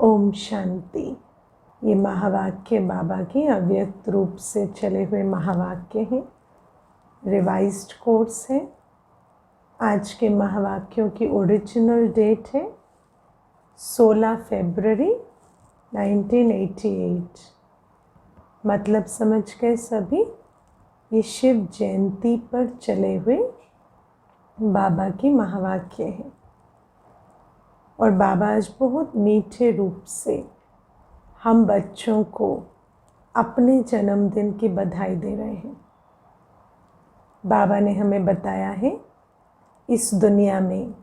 ओम शांति। ये महावाक्य बाबा के अव्यक्त रूप से चले हुए महावाक्य हैं। रिवाइज्ड कोर्स है। आज के महावाक्यों की ओरिजिनल डेट है 16 फरवरी 1988। मतलब समझ गए सभी? ये शिव जयंती पर चले हुए बाबा की महावाक्य हैं और बाबा आज बहुत मीठे रूप से हम बच्चों को अपने जन्मदिन की बधाई दे रहे हैं। बाबा ने हमें बताया है इस दुनिया में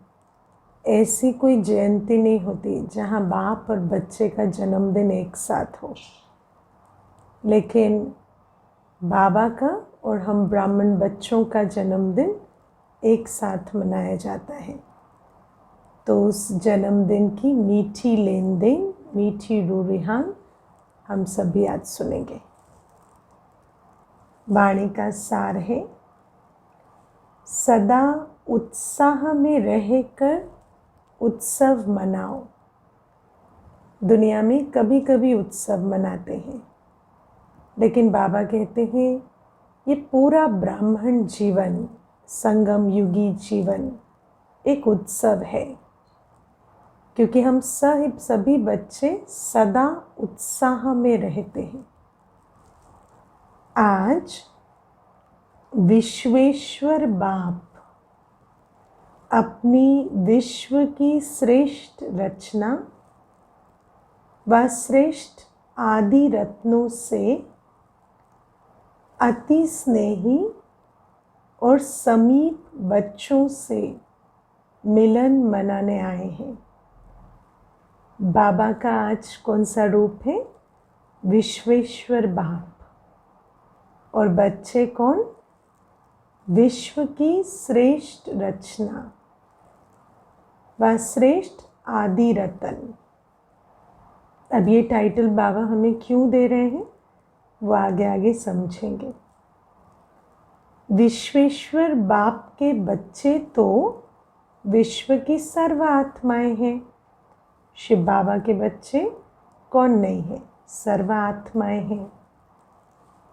ऐसी कोई जयंती नहीं होती जहाँ बाप और बच्चे का जन्मदिन एक साथ हो, लेकिन बाबा का और हम ब्राह्मण बच्चों का जन्मदिन एक साथ मनाया जाता है। तो उस जन्मदिन की मीठी लेन देन, मीठी रूरिहान हम सभी आज सुनेंगे। वाणी का सार है, सदा उत्साह में रहकर उत्सव मनाओ। दुनिया में कभी कभी उत्सव मनाते हैं, लेकिन बाबा कहते हैं ये पूरा ब्राह्मण जीवन, संगम युगी जीवन एक उत्सव है, क्योंकि हम सभी बच्चे सदा उत्साह में रहते हैं। आज विश्वेश्वर बाप अपनी विश्व की श्रेष्ठ रचना व श्रेष्ठ आदि रत्नों से अति स्नेही और समीप बच्चों से मिलन मनाने आए हैं। बाबा का आज कौन सा रूप है? विश्वेश्वर बाप। और बच्चे कौन? विश्व की श्रेष्ठ रचना व श्रेष्ठ आदि रतन। अब ये टाइटल बाबा हमें क्यों दे रहे हैं वो आगे आगे समझेंगे। विश्वेश्वर बाप के बच्चे तो विश्व की सर्व आत्माएं हैं। शिव बाबा के बच्चे कौन नहीं है? सर्व आत्माएं हैं।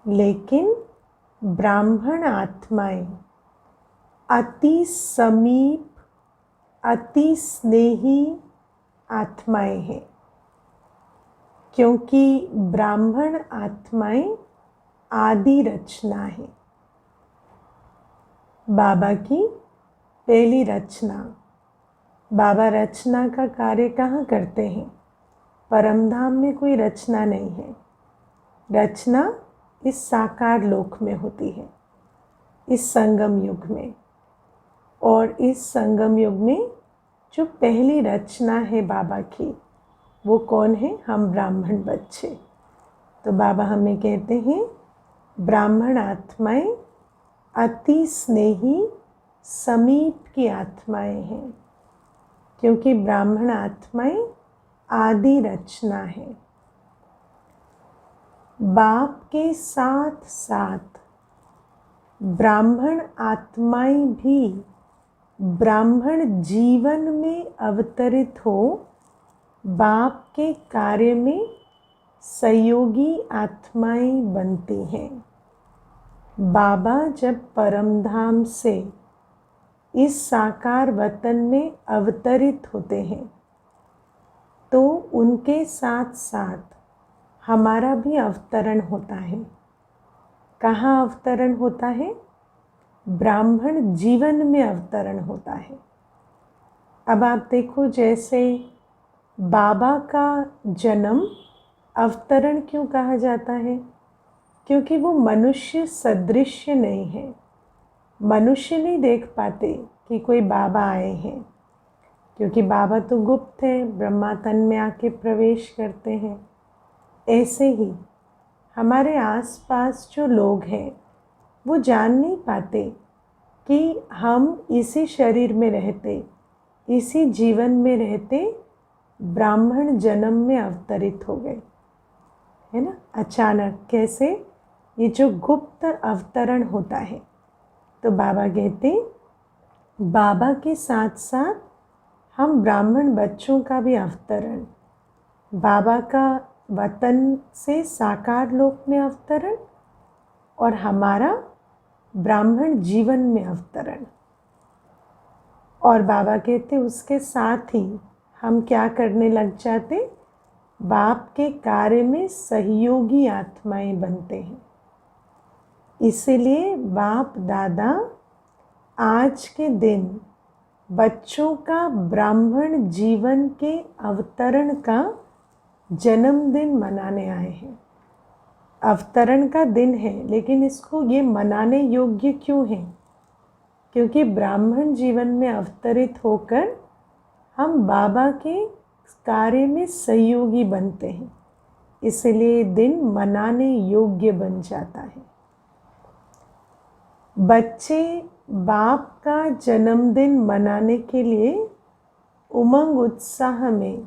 लेकिन ब्राह्मण आत्माएं अति समीप, अति स्नेही आत्माएं हैं, क्योंकि ब्राह्मण आत्माएं आदि रचना है। बाबा की पहली रचना। बाबा रचना का कार्य कहाँ करते हैं? परमधाम में कोई रचना नहीं है। रचना इस साकार लोक में होती है, इस संगम युग में। और इस संगम युग में जो पहली रचना है बाबा की, वो कौन है? हम ब्राह्मण बच्चे। तो बाबा हमें कहते हैं ब्राह्मण आत्माएं अति स्नेही समीप की आत्माएं हैं, क्योंकि ब्राह्मण आत्माएं आदि रचना है। बाप के साथ साथ ब्राह्मण आत्माएं भी ब्राह्मण जीवन में अवतरित हो बाप के कार्य में सहयोगी आत्माएं बनती हैं। बाबा जब परमधाम से इस साकार वतन में अवतरित होते हैं तो उनके साथ साथ हमारा भी अवतरण होता है। कहाँ अवतरण होता है? ब्राह्मण जीवन में अवतरण होता है। अब आप देखो, जैसे बाबा का जन्म अवतरण क्यों कहा जाता है? क्योंकि वो मनुष्य सदृश्य नहीं है। मनुष्य नहीं देख पाते कि कोई बाबा आए हैं, क्योंकि बाबा तो गुप्त है, ब्रह्मा तन में आके प्रवेश करते हैं। ऐसे ही हमारे आसपास जो लोग हैं वो जान नहीं पाते कि हम इसी शरीर में रहते, इसी जीवन में रहते ब्राह्मण जन्म में अवतरित हो गए, है ना। अचानक कैसे? ये जो गुप्त अवतरण होता है। तो बाबा कहते बाबा के साथ साथ हम ब्राह्मण बच्चों का भी अवतरण बाबा का वतन से साकार लोक में अवतरण और हमारा ब्राह्मण जीवन में अवतरण। और बाबा कहते उसके साथ ही हम क्या करने लग जाते, बाप के कार्य में सहयोगी आत्माएं बनते हैं। इसीलिए बाप दादा आज के दिन बच्चों का ब्राह्मण जीवन के अवतरण का जन्मदिन मनाने आए हैं। अवतरण का दिन है, लेकिन इसको ये मनाने योग्य क्यों है? क्योंकि ब्राह्मण जीवन में अवतरित होकर हम बाबा के कार्य में सहयोगी बनते हैं, इसलिए दिन मनाने योग्य बन जाता है। बच्चे बाप का जन्मदिन मनाने के लिए उमंग उत्साह में,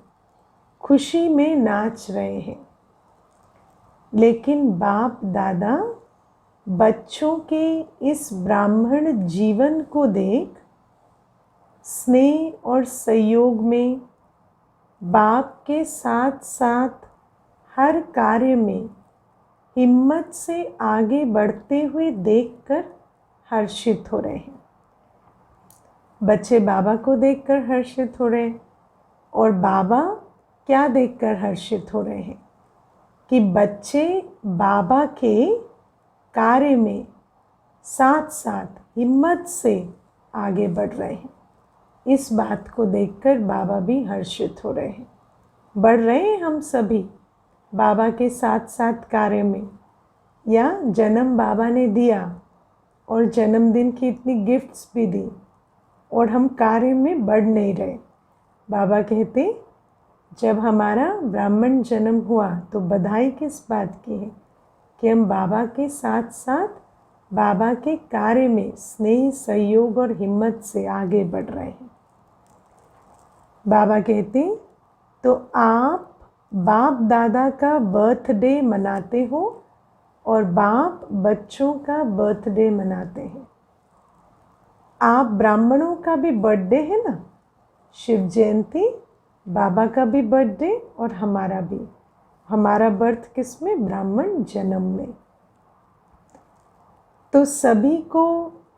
खुशी में नाच रहे हैं, लेकिन बाप दादा बच्चों के इस ब्राह्मण जीवन को देख स्नेह और सहयोग में बाप के साथ साथ हर कार्य में हिम्मत से आगे बढ़ते हुए देखकर हर्षित हो रहे हैं। बच्चे बाबा को देखकर हर्षित हो रहे हैं, और बाबा क्या देखकर हर्षित हो रहे हैं कि बच्चे बाबा के कार्य में साथ साथ हिम्मत से आगे बढ़ रहे हैं। इस बात को देखकर बाबा भी हर्षित हो रहे हैं। बढ़ रहे हैं हम सभी बाबा के साथ साथ कार्य में, या जन्म बाबा ने दिया और जन्मदिन की इतनी गिफ्ट्स भी दी और हम कार्य में बढ़ नहीं रहे। बाबा कहते जब हमारा ब्राह्मण जन्म हुआ तो बधाई किस बात की है कि हम बाबा के साथ साथ बाबा के कार्य में स्नेह, सहयोग और हिम्मत से आगे बढ़ रहे हैं। बाबा कहते तो आप बाप दादा का बर्थडे मनाते हो और बाप बच्चों का बर्थडे मनाते हैं। आप ब्राह्मणों का भी बर्थडे है ना, शिव जयंती, बाबा का भी बर्थडे और हमारा भी। हमारा बर्थ किस में? ब्राह्मण जन्म में। तो सभी को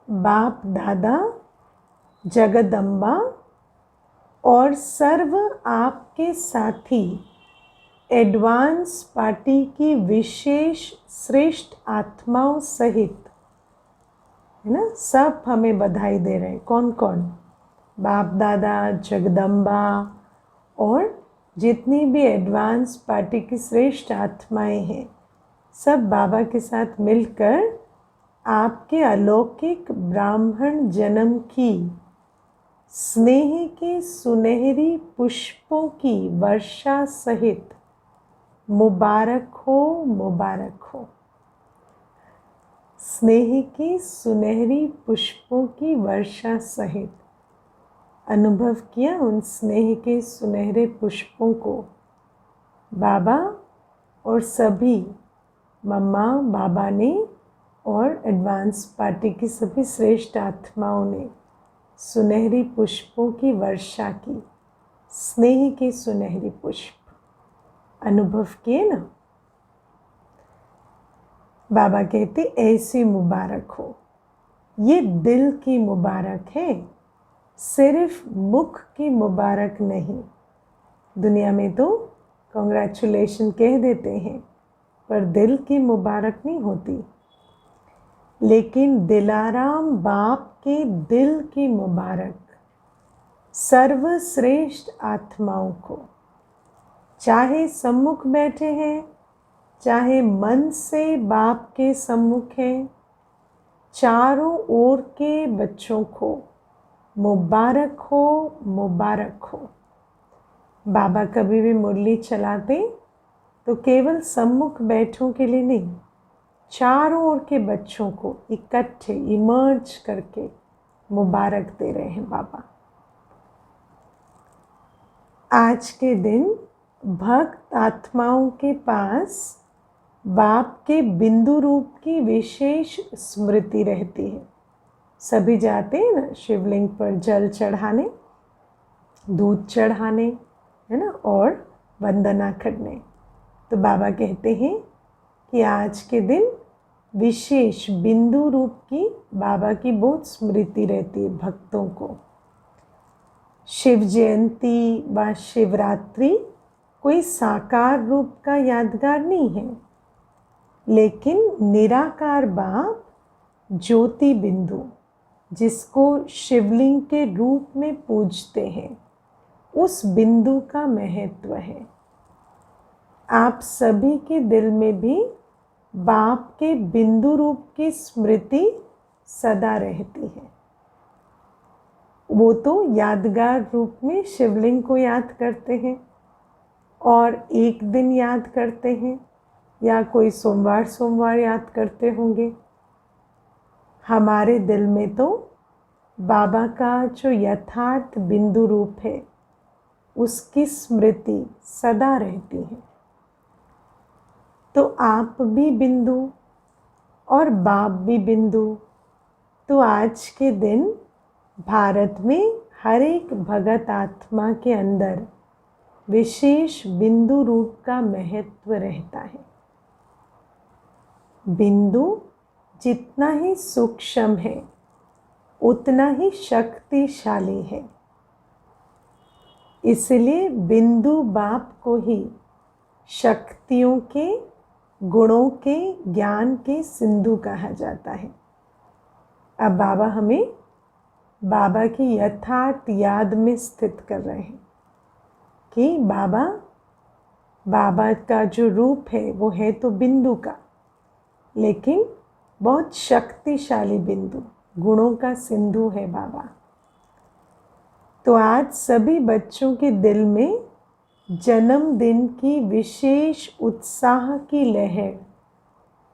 बाप दादा, जगदम्बा और सर्व आपके साथी एडवांस पार्टी की विशेष श्रेष्ठ आत्माओं सहित, है ना, सब हमें बधाई दे रहे हैं। कौन कौन? बाप दादा, जगदम्बा और जितनी भी एडवांस पार्टी की श्रेष्ठ आत्माएं हैं, सब बाबा के साथ मिलकर आपके अलौकिक ब्राह्मण जन्म की स्नेह के सुनहरी पुष्पों की वर्षा सहित मुबारक हो, मुबारक हो। स्नेह की सुनहरी पुष्पों की वर्षा सहित अनुभव किया उन स्नेह के सुनहरे पुष्पों को। बाबा और सभी मम्मा, बाबा ने और एडवांस पार्टी की सभी श्रेष्ठ आत्माओं ने सुनहरी पुष्पों की वर्षा की, स्नेह के सुनहरी पुष्प अनुभव किए ना। बाबा कहते ऐसी मुबारक हो। ये दिल की मुबारक है, सिर्फ मुख की मुबारक नहीं। दुनिया में तो कॉन्ग्रेचुलेशन कह देते हैं, पर दिल की मुबारक नहीं होती। लेकिन दिलाराम बाप के दिल की मुबारक सर्वश्रेष्ठ आत्माओं को, चाहे सम्मुख बैठे हैं, चाहे मन से बाप के सम्मुख हैं, चारों ओर के बच्चों को मुबारक हो, मुबारक हो। बाबा कभी भी मुरली चलाते तो केवल सम्मुख बैठों के लिए नहीं, चारों ओर के बच्चों को इकट्ठे इमर्ज करके मुबारक दे रहे हैं बाबा। आज के दिन भक्त आत्माओं के पास बाप के बिंदु रूप की विशेष स्मृति रहती है। सभी जाते हैं ना शिवलिंग पर जल चढ़ाने, दूध चढ़ाने, है ना, और वंदना करने। तो बाबा कहते हैं कि आज के दिन विशेष बिंदु रूप की बाबा की बहुत स्मृति रहती है भक्तों को। शिव जयंती व शिवरात्रि कोई साकार रूप का यादगार नहीं है, लेकिन निराकार बाप ज्योति बिंदु, जिसको शिवलिंग के रूप में पूजते हैं, उस बिंदु का महत्व है। आप सभी के दिल में भी बाप के बिंदु रूप की स्मृति सदा रहती है। वो तो यादगार रूप में शिवलिंग को याद करते हैं और एक दिन याद करते हैं, या कोई सोमवार सोमवार याद करते होंगे। हमारे दिल में तो बाबा का जो यथार्थ बिंदु रूप है, उसकी स्मृति सदा रहती है। तो आप भी बिंदु और बाप भी बिंदु। तो आज के दिन भारत में हर एक भगत आत्मा के अंदर विशेष बिंदु रूप का महत्व रहता है। बिंदु जितना ही सूक्ष्म है, उतना ही शक्तिशाली है। इसलिए बिंदु बाप को ही शक्तियों के, गुणों के, ज्ञान के सिंधु कहा जाता है। अब बाबा हमें बाबा की यथार्थ याद में स्थित कर रहे हैं कि बाबा का जो रूप है वो है तो बिंदु का, लेकिन बहुत शक्तिशाली बिंदु, गुणों का सिंधु है बाबा। तो आज सभी बच्चों के दिल में जन्मदिन की विशेष उत्साह की लहर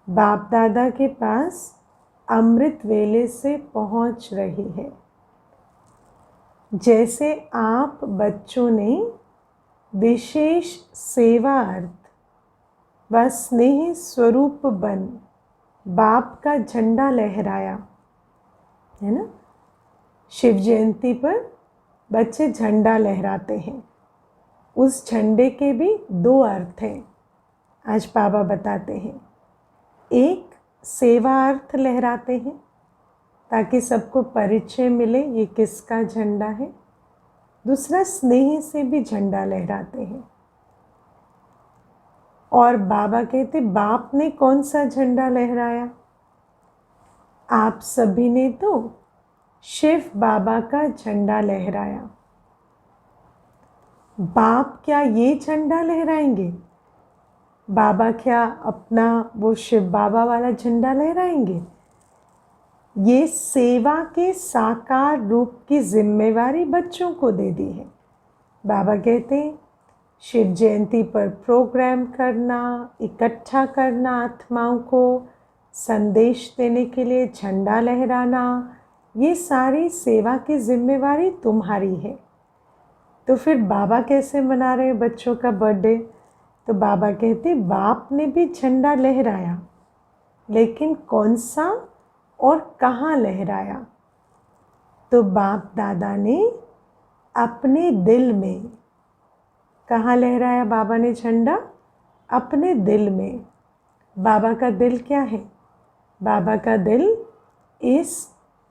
बाप दादा के पास अमृत वेले से पहुंच रही है। जैसे आप बच्चों ने विशेष सेवार्थ व स्नेह स्वरूप बन बाप का झंडा लहराया है ना। शिव जयंती पर बच्चे झंडा लहराते हैं। उस झंडे के भी दो अर्थ हैं, आज बाबा बताते हैं। एक सेवा अर्थ लहराते हैं ताकि सबको परिचय मिले ये किसका झंडा है। दूसरा स्नेह से भी झंडा लहराते हैं। और बाबा कहते बाप ने कौन सा झंडा लहराया? आप सभी ने तो शिव बाबा का झंडा लहराया। बाप क्या ये झंडा लहराएंगे? बाबा क्या अपना वो शिव बाबा वाला झंडा लहराएंगे? ये सेवा के साकार रूप की जिम्मेवारी बच्चों को दे दी है। बाबा कहते हैं शिव जयंती पर प्रोग्राम करना, इकट्ठा करना आत्माओं को, संदेश देने के लिए झंडा लहराना, ये सारी सेवा की जिम्मेवारी तुम्हारी है। तो फिर बाबा कैसे मना रहे हैं बच्चों का बर्थडे? तो बाबा कहते बाप ने भी झंडा लहराया, लेकिन कौन सा और कहाँ लहराया? तो बाप दादा ने अपने दिल में, कहाँ लहराया बाबा ने झंडा? अपने दिल में। बाबा का दिल क्या है? बाबा का दिल इस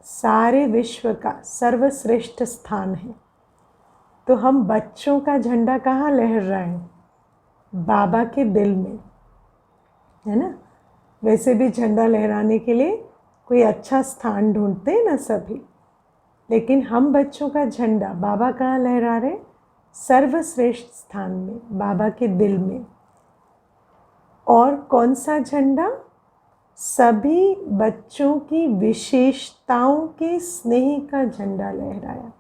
सारे विश्व का सर्वश्रेष्ठ स्थान है। तो हम बच्चों का झंडा कहाँ लहर रहा है? बाबा के दिल में, है ना। वैसे भी झंडा लहराने के लिए कोई अच्छा स्थान ढूंढते हैं ना सभी, लेकिन हम बच्चों का झंडा बाबा कहाँ लहरा रहे? सर्वश्रेष्ठ स्थान में, बाबा के दिल में। और कौन सा झंडा? सभी बच्चों की विशेषताओं के स्नेह का झंडा लहराया।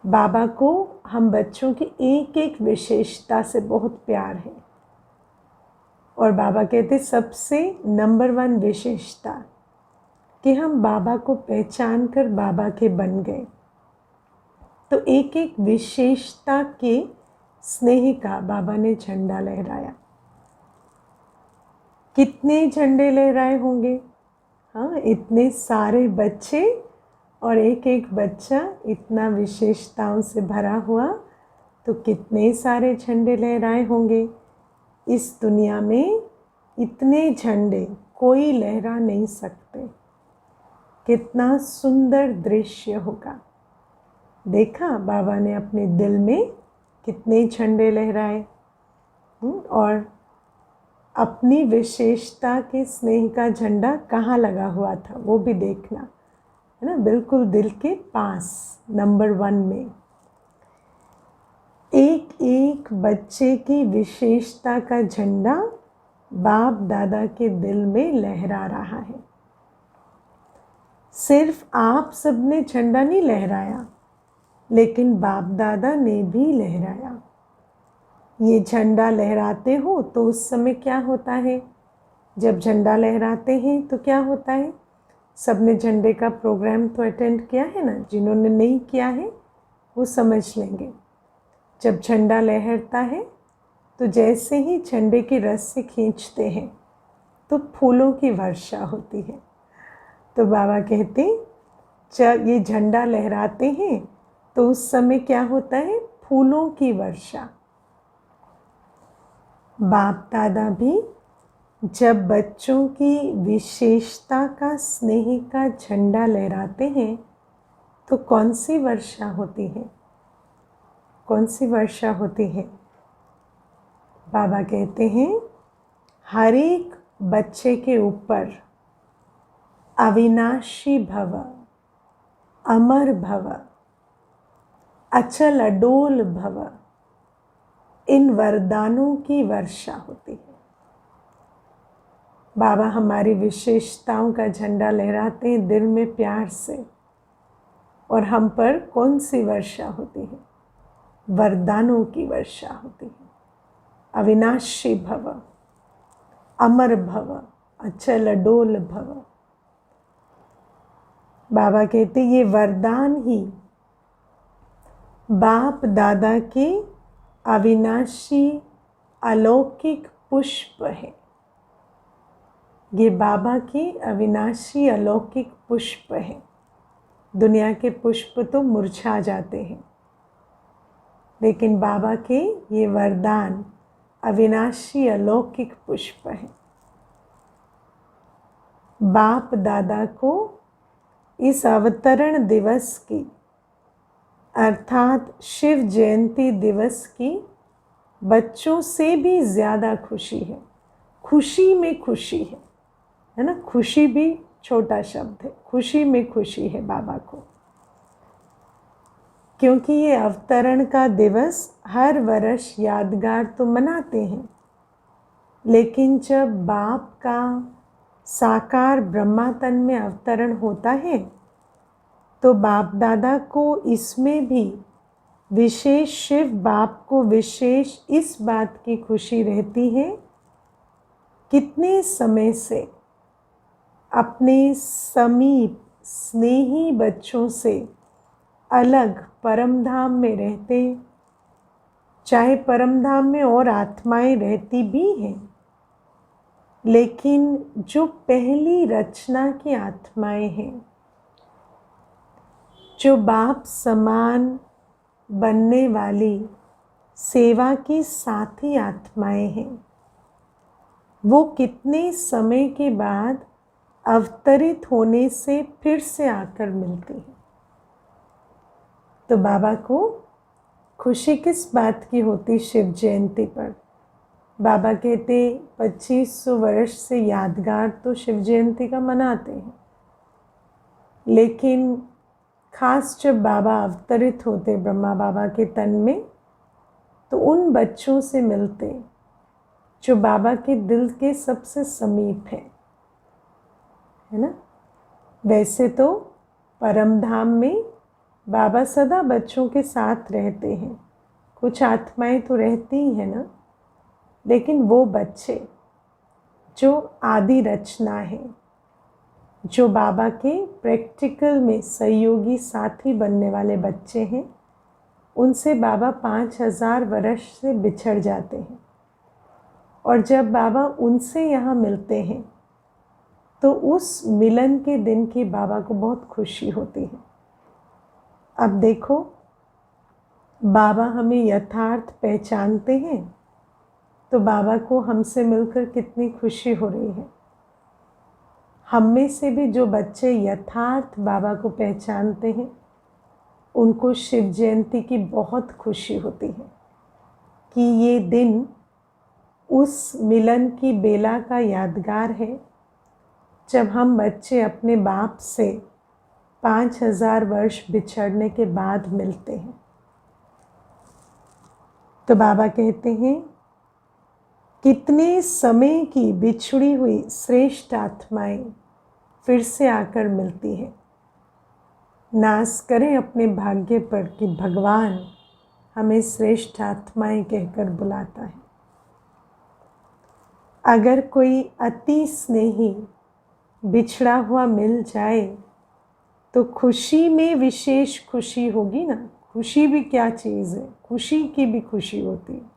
बाबा को हम बच्चों की एक एक विशेषता से बहुत प्यार है। और बाबा कहते सबसे नंबर 1 विशेषता कि हम बाबा को पहचान कर बाबा के बन गए। तो एक एक विशेषता के स्नेह का बाबा ने झंडा लहराया। कितने झंडे लहराए होंगे? हाँ, इतने सारे बच्चे और एक एक बच्चा इतना विशेषताओं से भरा हुआ। तो कितने सारे झंडे लहराए होंगे। इस दुनिया में इतने झंडे कोई लहरा नहीं सकते। कितना सुंदर दृश्य होगा। देखा बाबा ने अपने दिल में कितने झंडे लहराए। और अपनी विशेषता के स्नेह का झंडा कहाँ लगा हुआ था वो भी देखना, है ना, बिल्कुल दिल के पास, नंबर 1 में। एक एक बच्चे की विशेषता का झंडा बाप दादा के दिल में लहरा रहा है। सिर्फ आप सबने झंडा नहीं लहराया, लेकिन बाप दादा ने भी लहराया। ये झंडा लहराते हो तो उस समय क्या होता है, जब झंडा लहराते हैं तो क्या होता है। सबने झंडे का प्रोग्राम तो अटेंड किया है ना, जिन्होंने नहीं किया है वो समझ लेंगे। जब झंडा लहरता है तो जैसे ही झंडे की रस्सी खींचते हैं तो फूलों की वर्षा होती है। तो बाबा कहते जब ये झंडा लहराते हैं तो उस समय क्या होता है, फूलों की वर्षा। बाप दादा भी जब बच्चों की विशेषता का स्नेह का झंडा लहराते हैं तो कौन सी वर्षा होती है, कौन सी वर्षा होती है। बाबा कहते हैं हर एक बच्चे के ऊपर अविनाशी भव, अमर भव, अचल अडोल भव, इन वरदानों की वर्षा होती है। बाबा हमारी विशेषताओं का झंडा लहराते हैं दिल में प्यार से, और हम पर कौन सी वर्षा होती है, वरदानों की वर्षा होती है। अविनाशी भव, अमर भव, अचल अडोल भव। बाबा कहते ये वरदान ही बाप दादा के अविनाशी अलौकिक पुष्प है। ये बाबा के अविनाशी अलौकिक पुष्प है। दुनिया के पुष्प तो मुरझा जाते हैं, लेकिन बाबा के ये वरदान अविनाशी अलौकिक पुष्प है। बाप दादा को इस अवतरण दिवस की अर्थात शिव जयंती दिवस की बच्चों से भी ज़्यादा खुशी है। खुशी में खुशी है ना, खुशी भी छोटा शब्द है, खुशी में खुशी है बाबा को। क्योंकि ये अवतरण का दिवस हर वर्ष यादगार तो मनाते हैं, लेकिन जब बाप का साकार ब्रह्मा तन में अवतरण होता है तो बाप दादा को इसमें भी विशेष, शिव बाप को विशेष इस बात की खुशी रहती है कितने समय से अपने समीप स्नेही बच्चों से अलग परमधाम में रहते। चाहे परमधाम में और आत्माएं रहती भी हैं, लेकिन जो पहली रचना की आत्माएं हैं, जो बाप समान बनने वाली सेवा की साथी आत्माएं हैं, वो कितने समय के बाद अवतरित होने से फिर से आकर मिलती हैं। तो बाबा को खुशी किस बात की होती शिव जयंती पर। बाबा कहते 2500 वर्ष से यादगार तो शिव जयंती का मनाते हैं, लेकिन खास जब बाबा अवतरित होते ब्रह्मा बाबा के तन में, तो उन बच्चों से मिलते जो बाबा के दिल के सबसे समीप है ना। वैसे तो परमधाम में बाबा सदा बच्चों के साथ रहते हैं, कुछ आत्माएं तो रहती ही है ना, लेकिन वो बच्चे जो आदि रचना है, जो बाबा के प्रैक्टिकल में सहयोगी साथी बनने वाले बच्चे हैं, उनसे बाबा 5000 वर्ष से बिछड़ जाते हैं। और जब बाबा उनसे यहाँ मिलते हैं तो उस मिलन के दिन की बाबा को बहुत खुशी होती है। अब देखो, बाबा हमें यथार्थ पहचानते हैं तो बाबा को हमसे मिलकर कितनी खुशी हो रही है। हम में से भी जो बच्चे यथार्थ बाबा को पहचानते हैं उनको शिव जयंती की बहुत खुशी होती है कि ये दिन उस मिलन की बेला का यादगार है जब हम बच्चे अपने बाप से 5000 वर्ष बिछड़ने के बाद मिलते हैं। तो बाबा कहते हैं कितने समय की बिछड़ी हुई श्रेष्ठ आत्माएं फिर से आकर मिलती है। नाज करें अपने भाग्य पर कि भगवान हमें श्रेष्ठ आत्माएं कहकर बुलाता है। अगर कोई अति स्नेही बिछड़ा हुआ मिल जाए तो खुशी में विशेष खुशी होगी ना। खुशी भी क्या चीज़ है, खुशी की भी खुशी होती है।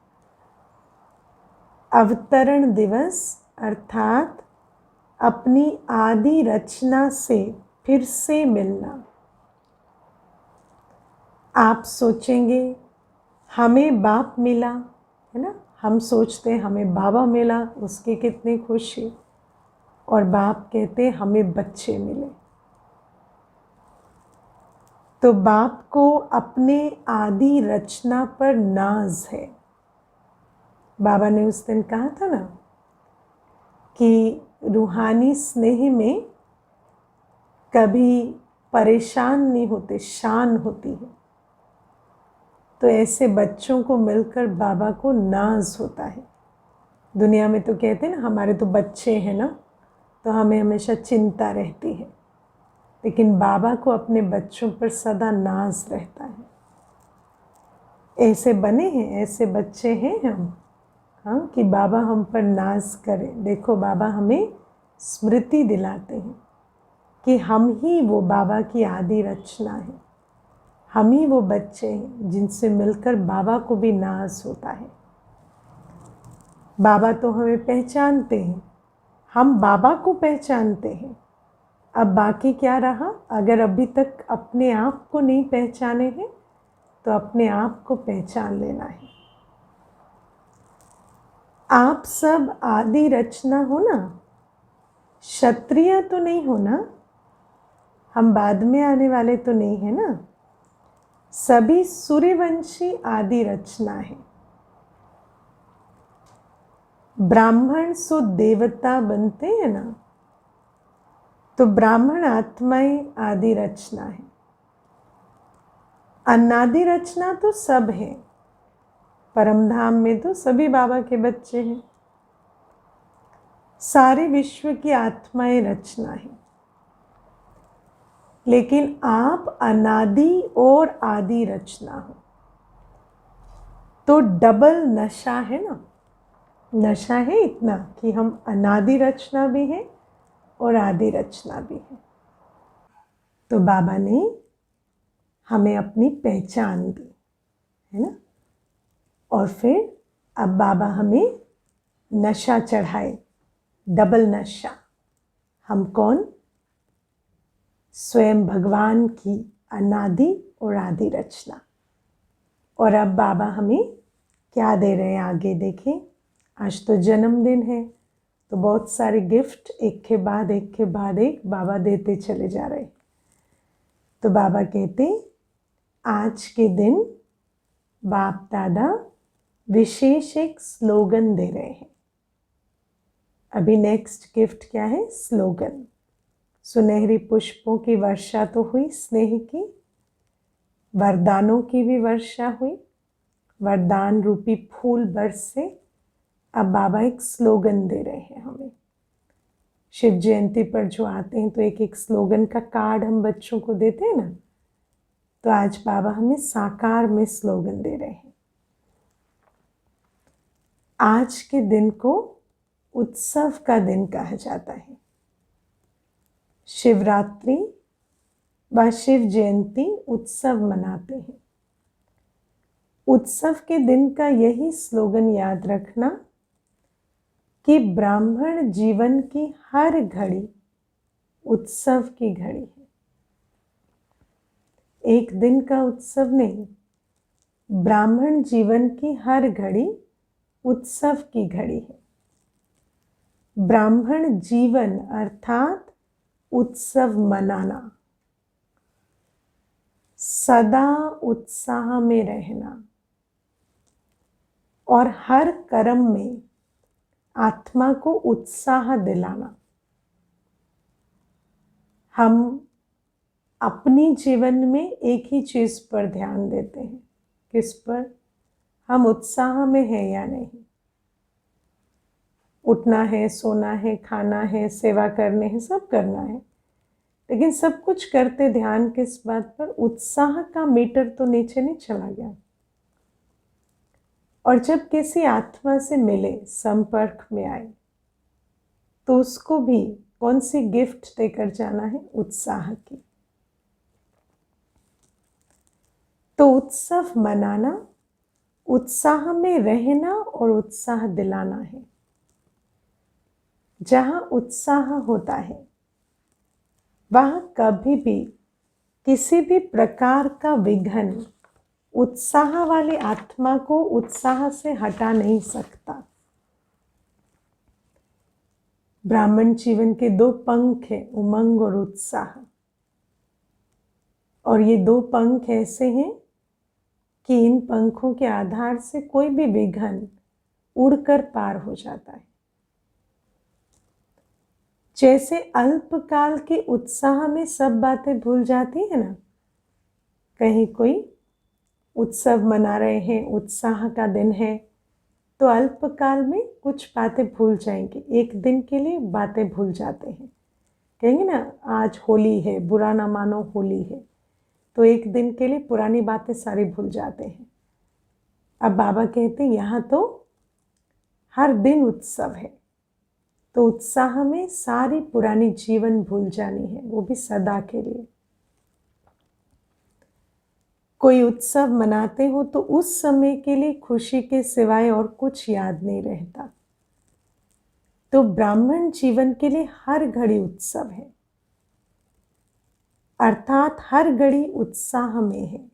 अवतरण दिवस अर्थात अपनी आदि रचना से फिर से मिलना। आप सोचेंगे हमें बाप मिला है ना, हम सोचते हैं हमें बाबा मिला, उसकी कितनी खुशी। और बाप कहते हमें बच्चे मिले। तो बाप को अपने आदि रचना पर नाज है। बाबा ने उस दिन कहा था ना कि रूहानी स्नेह में कभी परेशान नहीं होते, शान होती है। तो ऐसे बच्चों को मिलकर बाबा को नाज होता है। दुनिया में तो कहते हैं ना हमारे तो बच्चे हैं ना, तो हमें हमेशा चिंता रहती है, लेकिन बाबा को अपने बच्चों पर सदा नाज रहता है। ऐसे बने हैं, ऐसे बच्चे हैं हम, हाँ, कि बाबा हम पर नाज करें। देखो बाबा हमें स्मृति दिलाते हैं कि हम ही वो बाबा की आदि रचना है। हम ही वो बच्चे हैं जिनसे मिलकर बाबा को भी नाज होता है। बाबा तो हमें पहचानते हैं, हम बाबा को पहचानते हैं। अब बाकी क्या रहा, अगर अभी तक अपने आप को नहीं पहचाने हैं तो अपने आप को पहचान लेना है। आप सब आदि रचना हो ना, क्षत्रिय तो नहीं हो ना, हम बाद में आने वाले तो नहीं है ना। सभी सूर्यवंशी आदि रचना है। ब्राह्मण सो देवता बनते हैं ना, तो ब्राह्मण आत्माएं आदि रचना है। अनादि रचना तो सब है। परमधाम में तो सभी बाबा के बच्चे हैं। सारे विश्व की आत्माएं रचना है। लेकिन आप अनादि और आदि रचना हो, तो डबल नशा है ना। नशा है इतना कि हम अनादि रचना भी हैं और आदि रचना भी है। तो बाबा ने हमें अपनी पहचान दी है ना, और फिर अब बाबा हमें नशा चढ़ाए, डबल नशा। हम कौन? स्वयं भगवान की अनादि और आदि रचना। और अब बाबा हमें क्या दे रहे हैं आगे देखें। आज तो जन्मदिन है, तो बहुत सारे गिफ्ट एक के बाद एक के बाद एक बाबा देते चले जा रहे। तो बाबा कहते आज के दिन बाप दादा विशेष एक स्लोगन दे रहे हैं। अभी नेक्स्ट गिफ्ट क्या है? स्लोगन। सुनहरी पुष्पों की वर्षा तो हुई, स्नेह की, वरदानों की भी वर्षा हुई, वरदान रूपी फूल बरसे। अब बाबा एक स्लोगन दे रहे हैं हमें। शिव जयंती पर जो आते हैं तो एक एक स्लोगन का कार्ड हम बच्चों को देते हैं ना, तो आज बाबा हमें साकार में स्लोगन दे रहे हैं। आज के दिन को उत्सव का दिन कहा जाता है। शिवरात्रि व शिव जयंती उत्सव मनाते हैं। उत्सव के दिन का यही स्लोगन याद रखना कि ब्राह्मण जीवन की हर घड़ी उत्सव की घड़ी है। एक दिन का उत्सव नहीं, ब्राह्मण जीवन की हर घड़ी उत्सव की घड़ी है। ब्राह्मण जीवन अर्थात उत्सव मनाना, सदा उत्साह में रहना और हर कर्म में आत्मा को उत्साह दिलाना। हम अपनी जीवन में एक ही चीज पर ध्यान देते हैं, किस पर? हम उत्साह में हैं या नहीं। उठना है, सोना है, खाना है, सेवा करने है, सब करना है, लेकिन सब कुछ करते ध्यान किस बात पर? उत्साह का मीटर तो नीचे नहीं चला गया। और जब किसी आत्मा से मिले, संपर्क में आए, तो उसको भी कौन सी गिफ्ट देकर जाना है? उत्साह की। तो उत्सव मनाना, उत्साह में रहना और उत्साह दिलाना है। जहां उत्साह होता है वहां कभी भी किसी भी प्रकार का विघ्न उत्साह वाली आत्मा को उत्साह से हटा नहीं सकता। ब्राह्मण जीवन के दो पंख हैं, उमंग और उत्साह। और ये दो पंख ऐसे हैं कि इन पंखों के आधार से कोई भी विघ्न उड़कर पार हो जाता है। जैसे अल्पकाल के उत्साह में सब बातें भूल जाती है ना। कहीं कोई उत्सव मना रहे हैं, उत्साह का दिन है, तो अल्पकाल में कुछ बातें भूल जाएंगे, एक दिन के लिए बातें भूल जाते हैं। कहेंगे ना आज होली है, बुरा ना मानो होली है, तो एक दिन के लिए पुरानी बातें सारी भूल जाते हैं। अब बाबा कहते हैं यहाँ तो हर दिन उत्सव है, तो उत्साह में सारी पुरानी जीवन भूल जानी है, वो भी सदा के लिए। कोई उत्सव मनाते हो तो उस समय के लिए खुशी के सिवाय और कुछ याद नहीं रहता। तो ब्राह्मण जीवन के लिए हर घड़ी उत्सव है, अर्थात हर घड़ी उत्साह में है।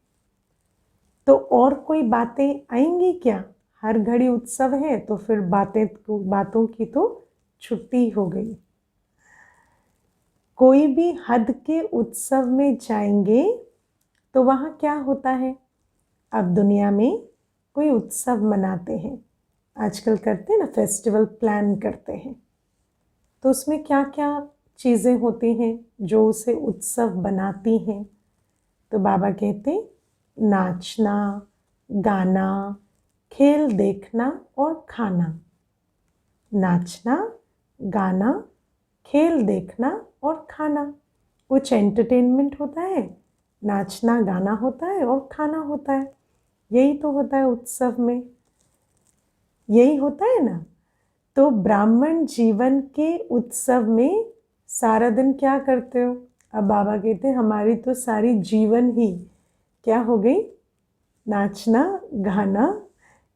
तो और कोई बातें आएंगी क्या? हर घड़ी उत्सव है तो फिर बातों की तो छुट्टी हो गई। कोई भी हद के उत्सव में जाएंगे तो वहाँ क्या होता है? अब दुनिया में कोई उत्सव मनाते हैं, आजकल करते हैं ना, फेस्टिवल प्लान करते हैं, तो उसमें क्या क्या चीज़ें होती हैं जो उसे उत्सव बनाती हैं? तो बाबा कहते नाचना, गाना, खेल देखना और खाना। नाचना, गाना, खेल देखना और खाना। कुछ एंटरटेनमेंट होता है, नाचना गाना होता है और खाना होता है। यही तो होता है उत्सव में, यही होता है ना। तो ब्राह्मण जीवन के उत्सव में सारा दिन क्या करते हो? अब बाबा कहते हैं हमारी तो सारी जीवन ही क्या हो गई? नाचना, गाना,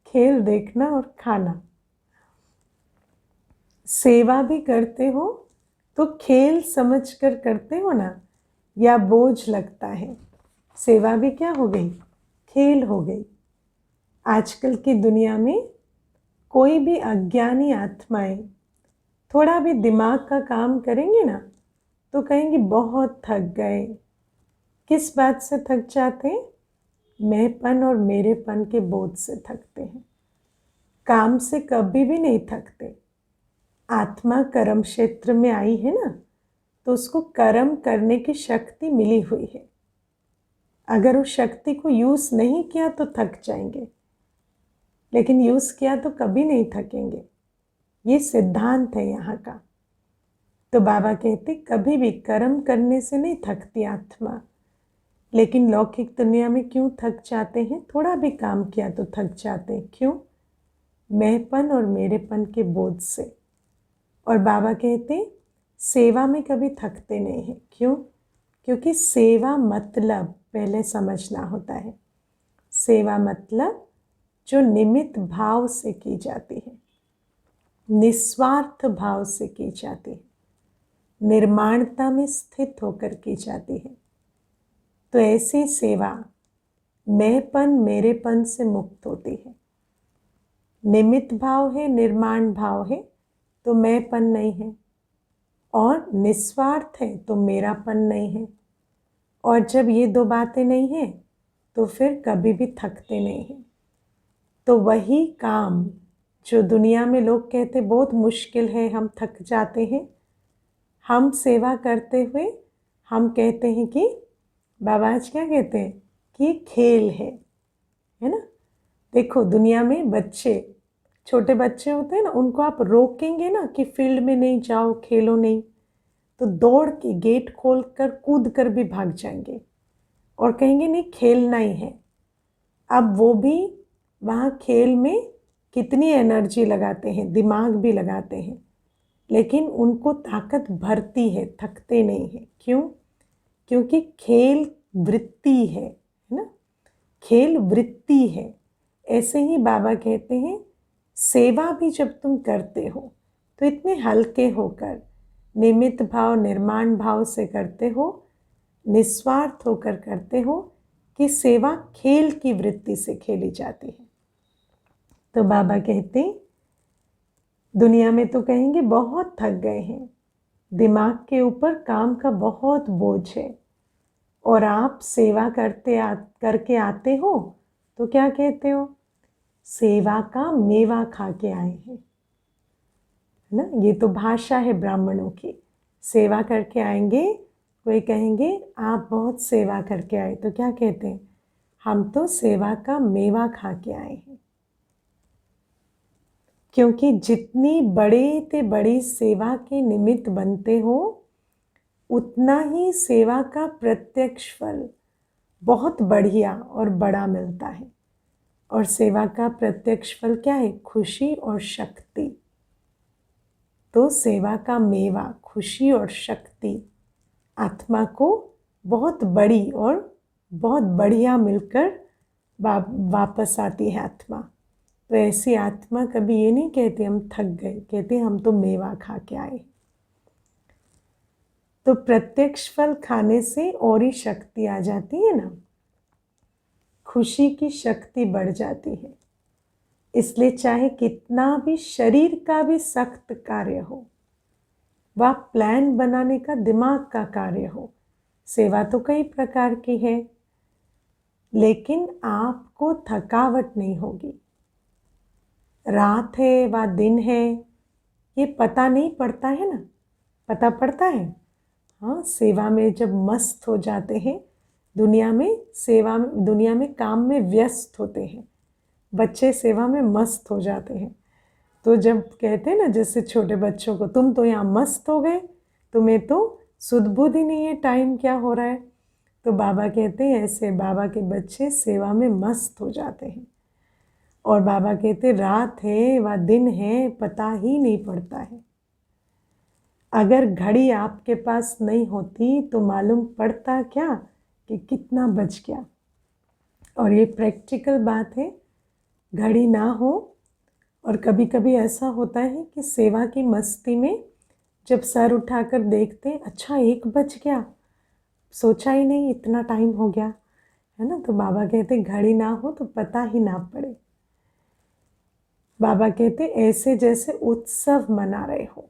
खेल देखना और खाना। सेवा भी करते हो तो खेल समझकर करते हो ना, या बोझ लगता है? सेवा भी क्या हो गई? खेल हो गई। आजकल की दुनिया में कोई भी अज्ञानी आत्माएं थोड़ा भी दिमाग का काम करेंगे ना तो कहेंगे बहुत थक गए। किस बात से थक जाते हैं? मैंपन और मेरेपन के बोझ से थकते हैं। काम से कभी भी नहीं थकते। आत्मा कर्म क्षेत्र में आई है ना, तो उसको कर्म करने की शक्ति मिली हुई है। अगर उस शक्ति को यूज नहीं किया तो थक जाएंगे, लेकिन यूज किया तो कभी नहीं थकेंगे। ये सिद्धांत है यहाँ का। तो बाबा कहते कभी भी कर्म करने से नहीं थकती आत्मा, लेकिन लौकिक दुनिया में क्यों थक जाते हैं? थोड़ा भी काम किया तो थक जाते हैं। क्यों? मैंपन और मेरेपन के बोझ से। और बाबा कहते सेवा में कभी थकते नहीं हैं। क्यों? क्योंकि सेवा मतलब पहले समझना होता है। सेवा मतलब जो निमित्त भाव से की जाती है, निस्वार्थ भाव से की जाती है, निर्माणता में स्थित होकर की जाती है। तो ऐसी सेवा मैंपन मेरेपन से मुक्त होती है। निमित्त भाव है, निर्माण भाव है तो मैंपन नहीं है, और निस्वार्थ है तो मेरापन नहीं है। और जब ये दो बातें नहीं हैं तो फिर कभी भी थकते नहीं हैं। तो वही काम जो दुनिया में लोग कहते बहुत मुश्किल है, हम थक जाते हैं, हम सेवा करते हुए हम कहते हैं कि बाबा आज क्या कहते हैं कि खेल है ना। देखो दुनिया में बच्चे, छोटे बच्चे होते हैं ना, उनको आप रोकेंगे ना कि फील्ड में नहीं जाओ, खेलो नहीं, तो दौड़ के गेट खोल कर कूद कर भी भाग जाएंगे और कहेंगे नहीं खेलना ही है। अब वो भी वहाँ खेल में कितनी एनर्जी लगाते हैं, दिमाग भी लगाते हैं, लेकिन उनको ताकत भरती है, थकते नहीं है। क्यों? क्योंकि खेल वृत्ति है ना, खेल वृत्ति है। ऐसे ही बाबा कहते हैं सेवा भी जब तुम करते हो तो इतने हल्के होकर, निमित्त भाव निर्माण भाव से करते हो, निस्वार्थ होकर करते हो कि सेवा खेल की वृत्ति से खेली जाती है। तो बाबा कहते दुनिया में तो कहेंगे बहुत थक गए हैं, दिमाग के ऊपर काम का बहुत बोझ है, और आप सेवा करके आते हो तो क्या कहते हो, सेवा का मेवा खा के आए हैं, है ना। ये तो भाषा है ब्राह्मणों की। सेवा करके आएंगे, कोई कहेंगे आप बहुत सेवा करके आए, तो क्या कहते हैं, हम तो सेवा का मेवा खा के आए हैं। क्योंकि जितनी बड़े ते बड़ी सेवा के निमित्त बनते हो, उतना ही सेवा का प्रत्यक्ष फल बहुत बढ़िया और बड़ा मिलता है। और सेवा का प्रत्यक्ष फल क्या है, खुशी और शक्ति। तो सेवा का मेवा खुशी और शक्ति आत्मा को बहुत बड़ी और बहुत बढ़िया मिलकर वापस आती है आत्मा। तो ऐसी आत्मा कभी ये नहीं कहती हम थक गए, कहते हम तो मेवा खा के आए। तो प्रत्यक्ष फल खाने से और ही शक्ति आ जाती है ना, खुशी की शक्ति बढ़ जाती है। इसलिए चाहे कितना भी शरीर का भी सख्त कार्य हो, वह प्लान बनाने का दिमाग का कार्य हो, सेवा तो कई प्रकार की है, लेकिन आपको थकावट नहीं होगी। रात है व दिन है ये पता नहीं पड़ता है ना, पता पड़ता है। हाँ, सेवा में जब मस्त हो जाते हैं, दुनिया में काम में व्यस्त होते हैं, बच्चे सेवा में मस्त हो जाते हैं। तो जब कहते हैं ना जैसे छोटे बच्चों को, तुम तो यहाँ मस्त हो गए, तुम्हें तो सुध बुध ही नहीं है टाइम क्या हो रहा है, तो बाबा कहते हैं ऐसे बाबा के बच्चे सेवा में मस्त हो जाते हैं। और बाबा कहते रात है व दिन है पता ही नहीं पड़ता है। अगर घड़ी आपके पास नहीं होती तो मालूम पड़ता क्या कि कितना बच गया। और ये प्रैक्टिकल बात है, घड़ी ना हो। और कभी कभी ऐसा होता है कि सेवा की मस्ती में जब सर उठाकर देखते हैं, अच्छा 1 बज गया, सोचा ही नहीं इतना टाइम हो गया, है ना। तो बाबा कहते घड़ी ना हो तो पता ही ना पड़े। बाबा कहते ऐसे जैसे उत्सव मना रहे हो।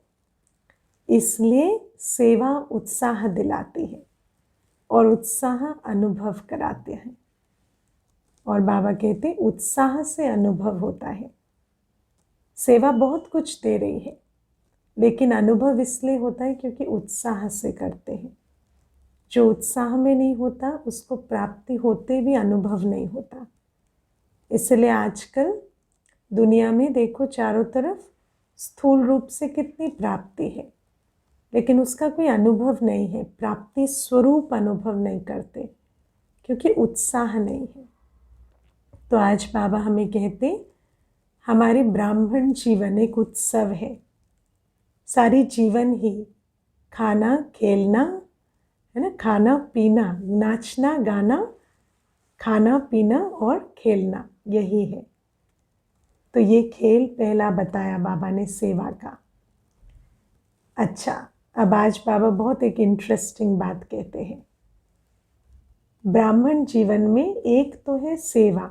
इसलिए सेवा उत्साह दिलाती है और उत्साह अनुभव कराते हैं। और बाबा कहते उत्साह से अनुभव होता है। सेवा बहुत कुछ दे रही है, लेकिन अनुभव इसलिए होता है क्योंकि उत्साह से करते हैं। जो उत्साह में नहीं होता उसको प्राप्ति होते भी अनुभव नहीं होता। इसलिए आजकल दुनिया में देखो चारों तरफ स्थूल रूप से कितनी प्राप्ति है, लेकिन उसका कोई अनुभव नहीं है, प्राप्ति स्वरूप अनुभव नहीं करते क्योंकि उत्साह नहीं है। तो आज बाबा हमें कहते हमारे ब्राह्मण जीवन एक उत्सव है। सारी जीवन ही खाना खेलना है ना, खाना पीना, नाचना गाना, खाना पीना और खेलना, यही है। तो ये खेल पहला बताया बाबा ने सेवा का। अच्छा, अब आज बाबा बहुत एक इंटरेस्टिंग बात कहते हैं। ब्राह्मण जीवन में एक तो है सेवा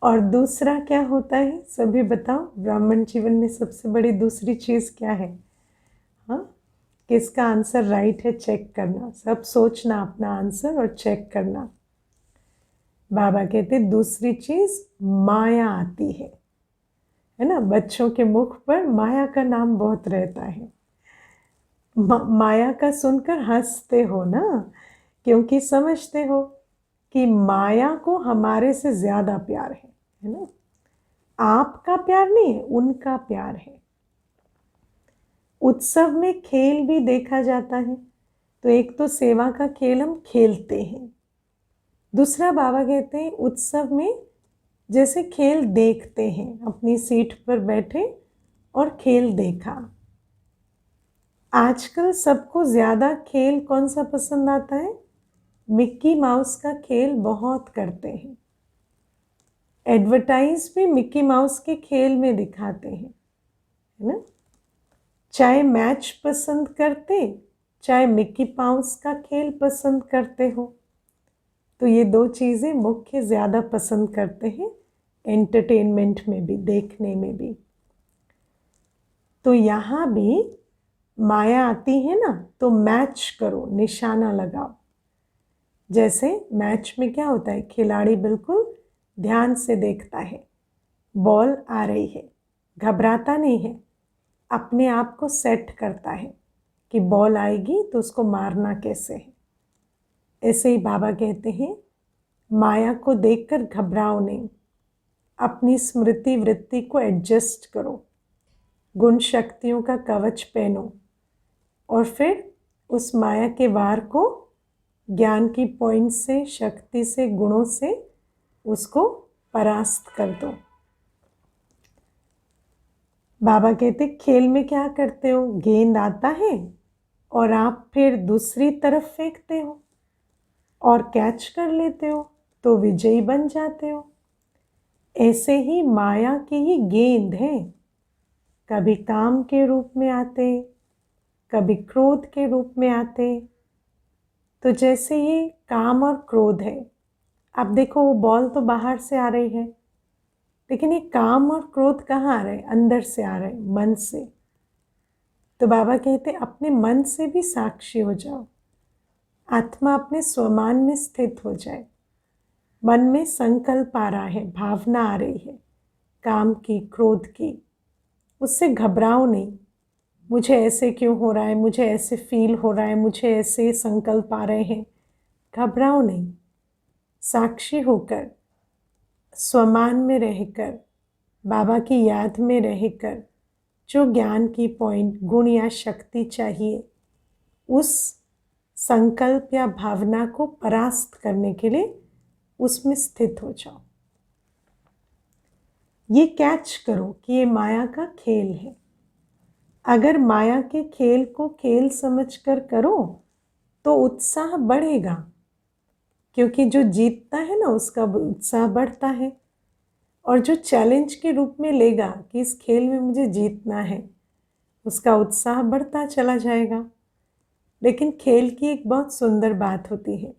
और दूसरा क्या होता है, सभी बताओ। ब्राह्मण जीवन में सबसे बड़ी दूसरी चीज़ क्या है? हाँ, किसका आंसर राइट है चेक करना, सब सोचना अपना आंसर और चेक करना। बाबा कहते दूसरी चीज़ माया आती है ना। बच्चों के मुख पर माया का नाम बहुत रहता है। माया का सुनकर हंसते हो ना, क्योंकि समझते हो कि माया को हमारे से ज़्यादा प्यार है ना। आपका प्यार नहीं है, उनका प्यार है। उत्सव में खेल भी देखा जाता है, तो एक तो सेवा का खेल हम खेलते हैं, दूसरा बाबा कहते हैं उत्सव में जैसे खेल देखते हैं, अपनी सीट पर बैठे और खेल देखा। आजकल सबको ज़्यादा खेल कौन सा पसंद आता है? मिक्की माउस का खेल बहुत करते हैं। एडवर्टाइज भी मिक्की माउस के खेल में दिखाते हैं, है ना। चाहे मैच पसंद करते, चाहे मिक्की माउस का खेल पसंद करते हो, तो ये दो चीज़ें मुख्य ज़्यादा पसंद करते हैं एंटरटेनमेंट में भी, देखने में भी। तो यहाँ भी माया आती है ना, तो मैच करो, निशाना लगाओ। जैसे मैच में क्या होता है, खिलाड़ी बिल्कुल ध्यान से देखता है, बॉल आ रही है, घबराता नहीं है, अपने आप को सेट करता है कि बॉल आएगी तो उसको मारना कैसे है। ऐसे ही बाबा कहते हैं माया को देखकर घबराओ नहीं, अपनी स्मृति वृत्ति को एडजस्ट करो, गुण शक्तियों का कवच पहनो और फिर उस माया के वार को ज्ञान की पॉइंट से, शक्ति से, गुणों से उसको परास्त कर दो। बाबा कहते खेल में क्या करते हो, गेंद आता है और आप फिर दूसरी तरफ फेंकते हो और कैच कर लेते हो, तो विजयी बन जाते हो। ऐसे ही माया की ही गेंद है, कभी काम के रूप में आते, कभी क्रोध के रूप में आते। तो जैसे ये काम और क्रोध है, अब देखो वो बॉल तो बाहर से आ रही है, लेकिन ये काम और क्रोध कहाँ आ रहे हैं? अंदर से आ रहे हैं, मन से। तो बाबा कहते अपने मन से भी साक्षी हो जाओ, आत्मा अपने स्वमान में स्थित हो जाए। मन में संकल्प आ रहा है, भावना आ रही है काम की, क्रोध की, उससे घबराओ नहीं। मुझे ऐसे क्यों हो रहा है, मुझे ऐसे फील हो रहा है, मुझे ऐसे संकल्प आ रहे हैं, घबराओ नहीं। साक्षी होकर, स्वमान में रहकर, बाबा की याद में रहकर, जो ज्ञान की पॉइंट, गुण या शक्ति चाहिए, उस संकल्प या भावना को परास्त करने के लिए उसमें स्थित हो जाओ। ये कैच करो कि ये माया का खेल है। अगर माया के खेल को खेल समझकर करो तो उत्साह बढ़ेगा, क्योंकि जो जीतता है ना उसका उत्साह बढ़ता है, और जो चैलेंज के रूप में लेगा कि इस खेल में मुझे जीतना है, उसका उत्साह बढ़ता चला जाएगा। लेकिन खेल की एक बहुत सुंदर बात होती है,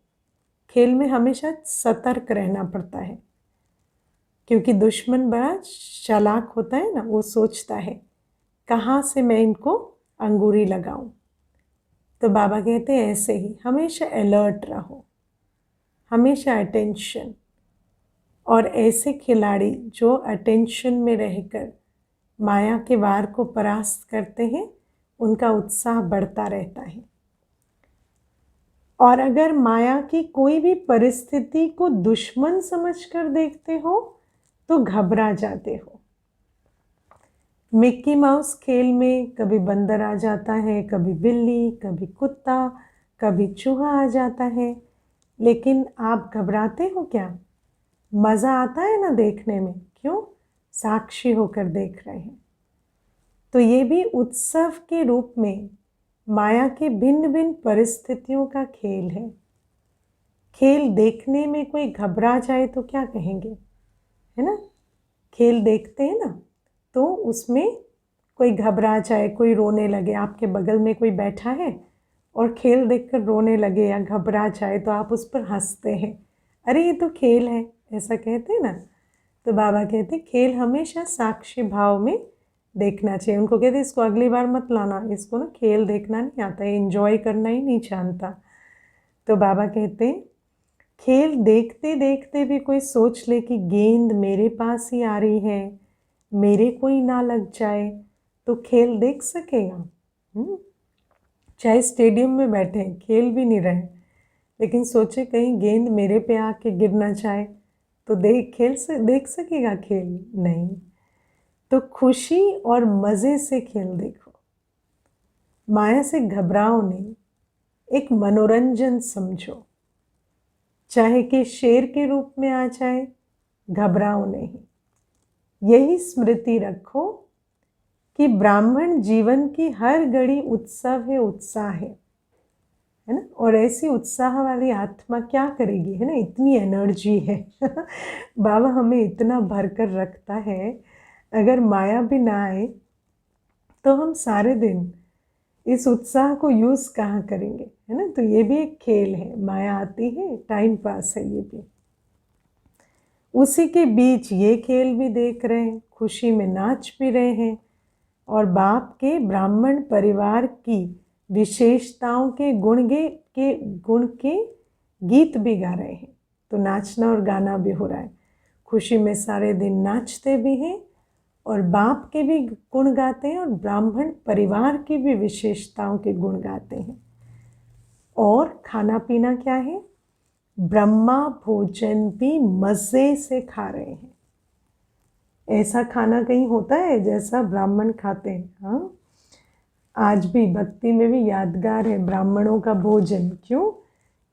खेल में हमेशा सतर्क रहना पड़ता है, क्योंकि दुश्मन बड़ा चालाक होता है ना, वो सोचता है कहाँ से मैं इनको अंगूरी लगाऊं। तो बाबा कहते हैं ऐसे ही हमेशा अलर्ट रहो, हमेशा अटेंशन। और ऐसे खिलाड़ी जो अटेंशन में रहकर माया के वार को परास्त करते हैं, उनका उत्साह बढ़ता रहता है। और अगर माया की कोई भी परिस्थिति को दुश्मन समझकर देखते हो तो घबरा जाते हो। मिक्की माउस खेल में कभी बंदर आ जाता है, कभी बिल्ली, कभी कुत्ता, कभी चूहा आ जाता है, लेकिन आप घबराते हो क्या? मज़ा आता है ना देखने में, क्यों? साक्षी होकर देख रहे हैं। तो ये भी उत्सव के रूप में माया के भिन्न भिन्न परिस्थितियों का खेल है। खेल देखने में कोई घबरा जाए तो क्या कहेंगे, है ना? खेल देखते हैं ना, तो उसमें कोई घबरा जाए, कोई रोने लगे, आपके बगल में कोई बैठा है और खेल देखकर रोने लगे या घबरा जाए तो आप उस पर हंसते हैं, अरे ये तो खेल है, ऐसा कहते हैं ना। तो बाबा कहते खेल हमेशा साक्षी भाव में देखना चाहिए। उनको कहते इसको अगली बार मत लाना, इसको ना खेल देखना नहीं आता है, एंजॉय करना ही नहीं जानता। तो बाबा कहते हैं खेल देखते देखते भी कोई सोच ले कि गेंद मेरे पास ही आ रही है, मेरे कोई ना लग जाए, तो खेल देख सकेगा। चाहे स्टेडियम में बैठे खेल भी नहीं रहे, लेकिन सोचे कहीं गेंद मेरे पे आके गिर ना जाए, तो देख सकेगा खेल? नहीं। तो खुशी और मज़े से खेल देखो, माया से घबराओ नहीं, एक मनोरंजन समझो। चाहे कि शेर के रूप में आ जाए, घबराओ नहीं। यही स्मृति रखो कि ब्राह्मण जीवन की हर घड़ी उत्सव है, उत्साह है ना। और ऐसी उत्साह वाली आत्मा क्या करेगी, है ना, इतनी एनर्जी है। बाबा हमें इतना भर कर रखता है, अगर माया भी ना आए तो हम सारे दिन इस उत्साह को यूज़ कहाँ करेंगे, है ना। तो ये भी एक खेल है, माया आती है, टाइम पास है ये भी। उसी के बीच ये खेल भी देख रहे हैं, खुशी में नाच भी रहे हैं, और बाप के ब्राह्मण परिवार की विशेषताओं के गुण के गीत भी गा रहे हैं। तो नाचना और गाना भी हो रहा है, खुशी में सारे दिन नाचते भी हैं और बाप के भी गुण गाते हैं और ब्राह्मण परिवार की भी विशेषताओं के गुण गाते हैं। और खाना पीना क्या है, ब्रह्मा भोजन भी मज़े से खा रहे हैं। ऐसा खाना कहीं होता है जैसा ब्राह्मण खाते हैं? हाँ, आज भी भक्ति में भी यादगार है ब्राह्मणों का भोजन। क्यों?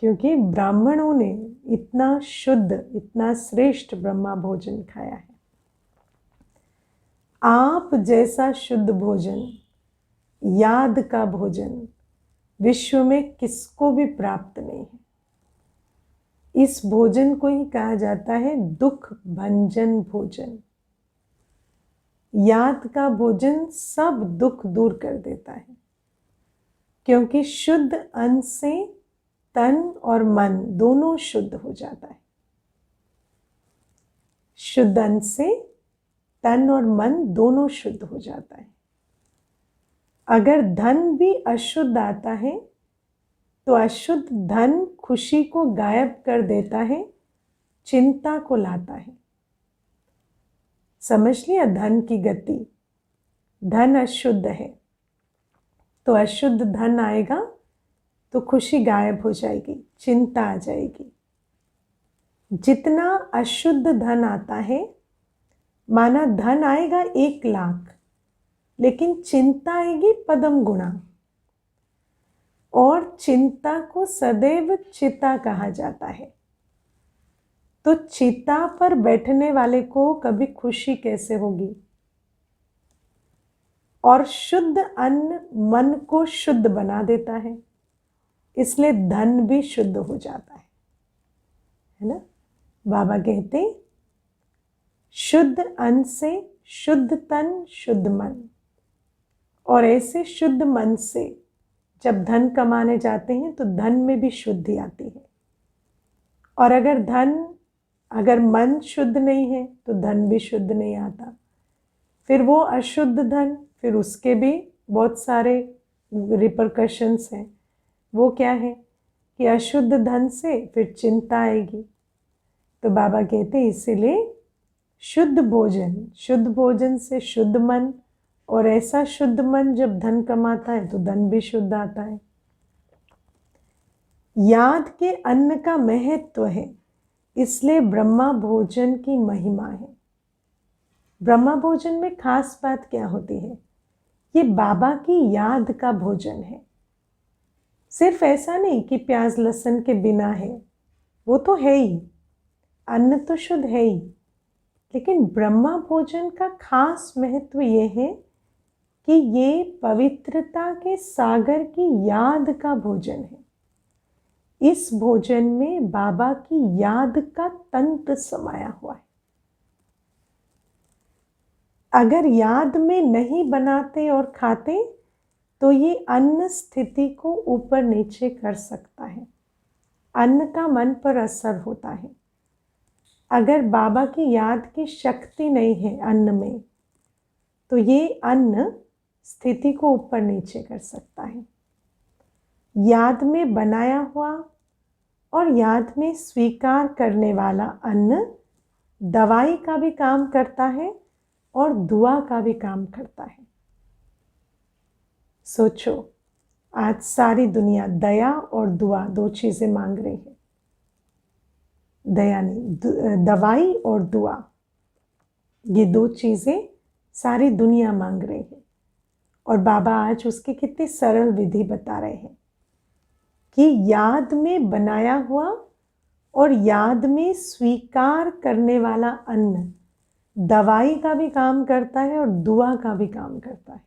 क्योंकि ब्राह्मणों ने इतना शुद्ध, इतना श्रेष्ठ ब्रह्मा भोजन खाया है। आप जैसा शुद्ध भोजन, याद का भोजन विश्व में किसको भी प्राप्त नहीं है। इस भोजन को ही कहा जाता है दुख भंजन भोजन। याद का भोजन सब दुख दूर कर देता है, क्योंकि शुद्ध अन्न से तन और मन दोनों शुद्ध हो जाता है। शुद्ध अन्न से तन और मन दोनों शुद्ध हो जाता है। अगर धन भी अशुद्ध आता है तो अशुद्ध धन खुशी को गायब कर देता है, चिंता को लाता है। समझ लिया धन की गति। धन अशुद्ध है तो अशुद्ध धन आएगा तो खुशी गायब हो जाएगी, चिंता आ जाएगी। जितना अशुद्ध धन आता है, माना धन आएगा 1 लाख, लेकिन चिंता आएगी पदम गुणा। और चिंता को सदैव चिता कहा जाता है। तो चिता पर बैठने वाले को कभी खुशी कैसे होगी? और शुद्ध अन्न मन को शुद्ध बना देता है, इसलिए धन भी शुद्ध हो जाता है ना। बाबा कहते शुद्ध अन्न से शुद्ध तन शुद्ध मन, और ऐसे शुद्ध मन से जब धन कमाने जाते हैं तो धन में भी शुद्धि आती है। और अगर मन शुद्ध नहीं है तो धन भी शुद्ध नहीं आता। फिर वो अशुद्ध धन, फिर उसके भी बहुत सारे रिपरकशंस हैं। वो क्या है कि अशुद्ध धन से फिर चिंता आएगी। तो बाबा कहते हैं इसीलिए शुद्ध भोजन से शुद्ध मन, और ऐसा शुद्ध मन जब धन कमाता है तो धन भी शुद्ध आता है। याद के अन्न का महत्व है, इसलिए ब्रह्मा भोजन की महिमा है। ब्रह्मा भोजन में खास बात क्या होती है? ये बाबा की याद का भोजन है। सिर्फ ऐसा नहीं कि प्याज लहसुन के बिना है, वो तो है ही, अन्न तो शुद्ध है ही, लेकिन ब्रह्मा भोजन का खास महत्व ये है कि ये पवित्रता के सागर की याद का भोजन है। इस भोजन में बाबा की याद का तंत्र समाया हुआ है। अगर याद में नहीं बनाते और खाते तो ये अन्न स्थिति को ऊपर नीचे कर सकता है। अन्न का मन पर असर होता है। अगर बाबा की याद की शक्ति नहीं है अन्न में, तो ये अन्न स्थिति को ऊपर नीचे कर सकता है। याद में बनाया हुआ और याद में स्वीकार करने वाला अन्न दवाई का भी काम करता है और दुआ का भी काम करता है। सोचो, आज सारी दुनिया दया और दुआ दो चीजें मांग रही है। दया नहीं, दवाई और दुआ, ये दो चीजें सारी दुनिया मांग रही है। और बाबा आज उसकी कितनी सरल विधि बता रहे हैं कि याद में बनाया हुआ और याद में स्वीकार करने वाला अन्न दवाई का भी काम करता है और दुआ का भी काम करता है।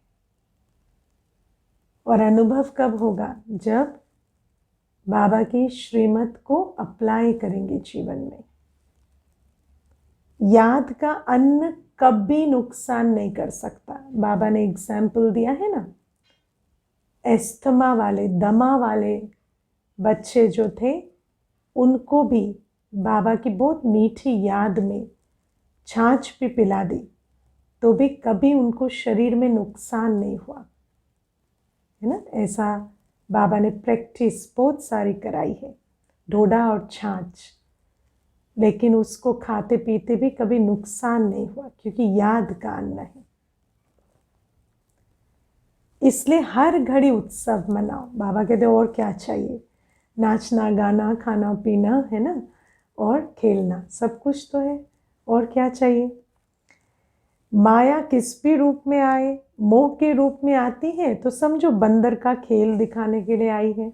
और अनुभव कब होगा? जब बाबा की श्रीमत को अप्लाई करेंगे जीवन में। याद का अन्न कभी नुकसान नहीं कर सकता। बाबा ने एग्जाम्पल दिया है ना, एस्थमा वाले, दमा वाले बच्चे जो थे, उनको भी बाबा की बहुत मीठी याद में छाछ भी पिला दी, तो भी कभी उनको शरीर में नुकसान नहीं हुआ, है ना। ऐसा बाबा ने प्रैक्टिस बहुत सारी कराई है, ढोडा और छाछ, लेकिन उसको खाते पीते भी कभी नुकसान नहीं हुआ, क्योंकि याद का अन्न है। इसलिए हर घड़ी उत्सव मनाओ। बाबा कहते और क्या चाहिए? नाचना, गाना, खाना पीना, है ना, और खेलना, सब कुछ तो है, और क्या चाहिए? माया किस भी रूप में आए, मोह के रूप में आती है तो समझो बंदर का खेल दिखाने के लिए आई है।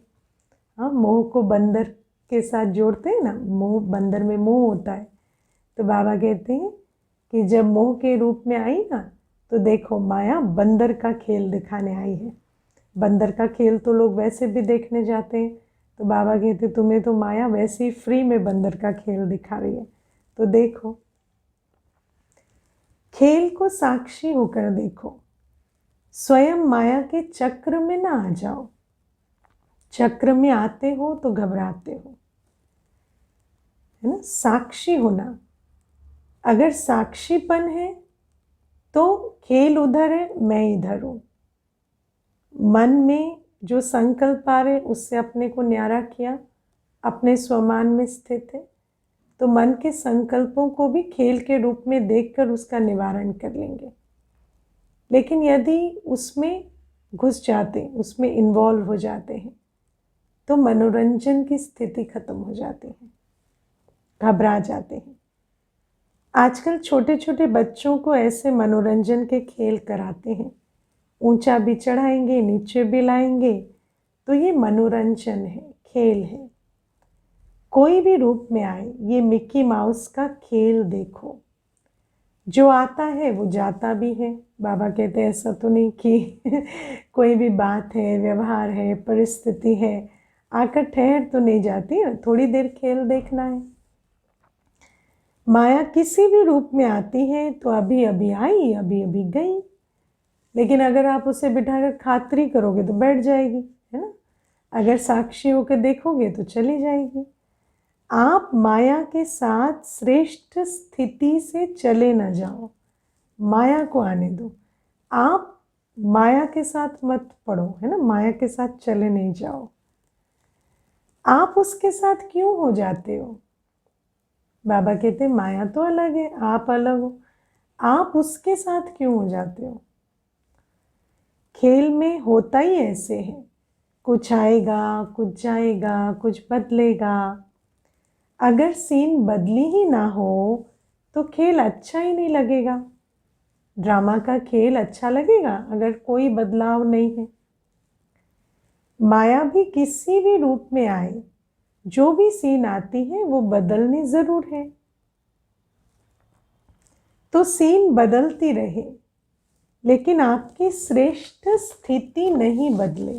हाँ, मोह को बंदर के साथ जोड़ते हैं ना, मोह, बंदर में मोह होता है। तो बाबा कहते हैं कि जब मोह के रूप में आई ना, तो देखो माया बंदर का खेल दिखाने आई है। बंदर का खेल तो लोग वैसे भी देखने जाते हैं, तो बाबा कहते तुम्हें तो माया वैसे ही फ्री में बंदर का खेल दिखा रही है, तो देखो। खेल को साक्षी होकर देखो, स्वयं माया के चक्र में ना आ जाओ। चक्र में आते हो तो घबराते हो, है ना। साक्षी होना, अगर साक्षीपन है तो खेल उधर है, मैं इधर हूं। मन में जो संकल्प आ रहे उससे अपने को न्यारा किया, अपने स्वमान में स्थित है, तो मन के संकल्पों को भी खेल के रूप में देखकर उसका निवारण कर लेंगे। लेकिन यदि उसमें घुस जाते, उसमें इन्वॉल्व हो जाते हैं, तो मनोरंजन की स्थिति खत्म हो जाती है, घबरा जाते हैं। आजकल छोटे छोटे बच्चों को ऐसे मनोरंजन के खेल कराते हैं, ऊंचा भी चढ़ाएंगे, नीचे भी लाएंगे, तो ये मनोरंजन है, खेल है। कोई भी रूप में आए, ये मिक्की माउस का खेल देखो, जो आता है वो जाता भी है। बाबा कहते हैं ऐसा तो नहीं कि कोई भी बात है, व्यवहार है, परिस्थिति है, आकर ठहर तो नहीं जाती है, थोड़ी देर खेल देखना है। माया किसी भी रूप में आती है तो अभी अभी आई, अभी अभी गई, लेकिन अगर आप उसे बिठाकर खातरी करोगे तो बैठ जाएगी, है ना। अगर साक्षी होकर देखोगे तो चली जाएगी। आप माया के साथ श्रेष्ठ स्थिति से चले न जाओ, माया को आने दो। आप माया के साथ मत पड़ो, है ना, माया के साथ चले नहीं जाओ। आप उसके साथ क्यों हो जाते हो? बाबा कहते माया तो अलग है, आप अलग हो, आप उसके साथ क्यों हो जाते हो? खेल में होता ही ऐसे है, कुछ आएगा, कुछ जाएगा, कुछ बदलेगा। अगर सीन बदली ही ना हो तो खेल अच्छा ही नहीं लगेगा। ड्रामा का खेल अच्छा लगेगा अगर कोई बदलाव नहीं है। माया भी किसी भी रूप में आए, जो भी सीन आती है वो बदलनी जरूर है, तो सीन बदलती रहे, लेकिन आपकी श्रेष्ठ स्थिति नहीं बदले।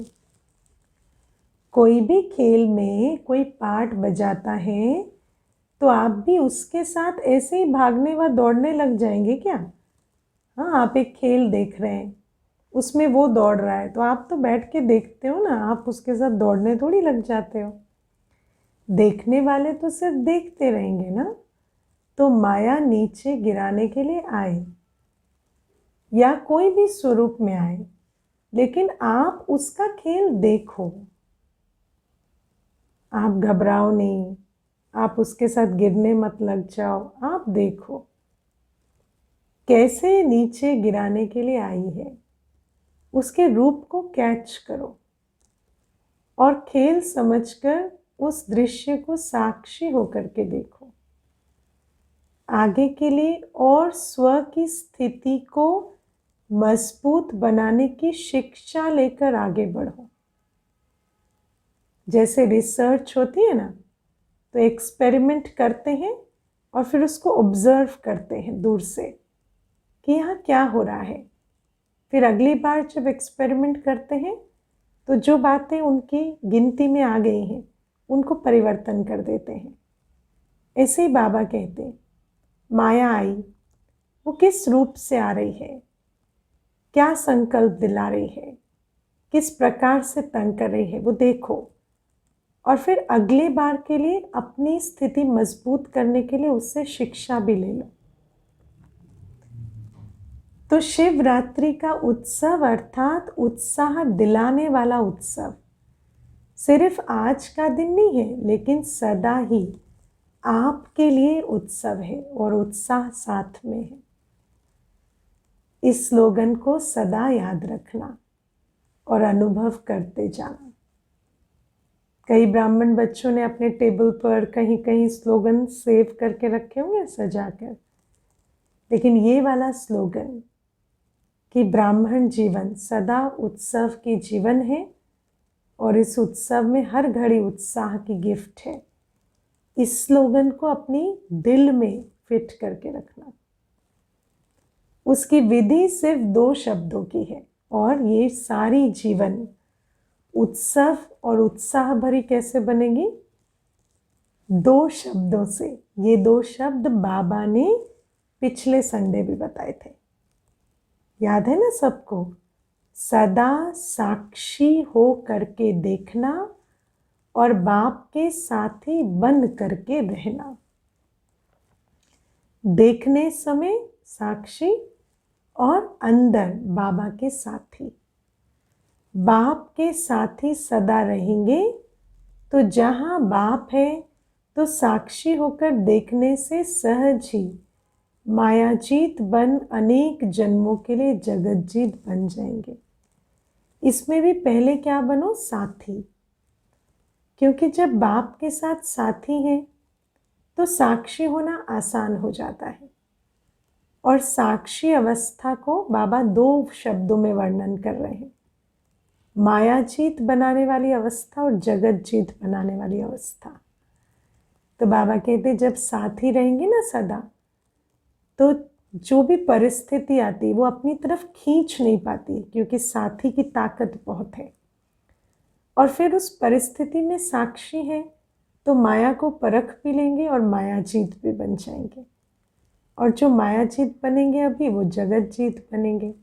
कोई भी खेल में कोई पार्ट बजाता है तो आप भी उसके साथ ऐसे ही भागने व दौड़ने लग जाएंगे क्या? हाँ, आप एक खेल देख रहे हैं, उसमें वो दौड़ रहा है तो आप तो बैठ के देखते हो ना, आप उसके साथ दौड़ने थोड़ी लग जाते हो। देखने वाले तो सिर्फ देखते रहेंगे ना। तो माया नीचे गिराने के लिए आए या कोई भी स्वरूप में आए, लेकिन आप उसका खेल देखो। आप घबराओ नहीं, आप उसके साथ गिरने मत लग जाओ, आप देखो कैसे नीचे गिराने के लिए आई है। उसके रूप को कैच करो और खेल समझकर उस दृश्य को साक्षी होकर के देखो। आगे के लिए और स्व की स्थिति को मजबूत बनाने की शिक्षा लेकर आगे बढ़ो। जैसे रिसर्च होती है ना, तो एक्सपेरिमेंट करते हैं और फिर उसको ऑब्जर्व करते हैं दूर से कि यहाँ क्या हो रहा है। फिर अगली बार जब एक्सपेरिमेंट करते हैं तो जो बातें उनकी गिनती में आ गई हैं उनको परिवर्तन कर देते हैं। ऐसे ही बाबा कहते हैं, माया आई, वो किस रूप से आ रही है, क्या संकल्प दिला रही है, किस प्रकार से तंग कर रही है, वो देखो। और फिर अगली बार के लिए अपनी स्थिति मजबूत करने के लिए उससे शिक्षा भी ले लो। तो शिवरात्रि का उत्सव अर्थात उत्साह दिलाने वाला उत्सव सिर्फ आज का दिन नहीं है, लेकिन सदा ही आपके लिए उत्सव है और उत्साह साथ में है। इस स्लोगन को सदा याद रखना और अनुभव करते जाना। कई ब्राह्मण बच्चों ने अपने टेबल पर कहीं कहीं स्लोगन सेव करके रखे होंगे सजाकर, लेकिन ये वाला स्लोगन कि ब्राह्मण जीवन सदा उत्सव की जीवन है और इस उत्सव में हर घड़ी उत्साह की गिफ्ट है, इस स्लोगन को अपनी दिल में फिट करके रखना। उसकी विधि सिर्फ 2 शब्दों की है और ये सारी जीवन उत्सव और उत्साह भरी कैसे बनेगी? 2 शब्दों से। ये 2 शब्द बाबा ने पिछले संडे भी बताए थे, याद है ना सबको? सदा साक्षी हो करके देखना और बाप के साथी बन करके रहना। देखने समय साक्षी और अंदर बाबा के साथी। बाप के साथी सदा रहेंगे तो जहाँ बाप है तो साक्षी होकर देखने से सहज ही मायाजीत बन अनेक जन्मों के लिए जगतजीत बन जाएंगे। इसमें भी पहले क्या बनो? साथी। क्योंकि जब बाप के साथ साथी हैं तो साक्षी होना आसान हो जाता है। और साक्षी अवस्था को बाबा 2 शब्दों में वर्णन कर रहे हैं, मायाजीत बनाने वाली अवस्था और जगतजीत बनाने वाली अवस्था। तो बाबा कहते जब साथी रहेंगे ना सदा, तो जो भी परिस्थिति आती वो अपनी तरफ खींच नहीं पाती, क्योंकि साथी की ताकत बहुत है। और फिर उस परिस्थिति में साक्षी है तो माया को परख भी लेंगे और मायाजीत भी बन जाएंगे। और जो मायाजीत बनेंगे अभी, वो जगतजीत बनेंगे।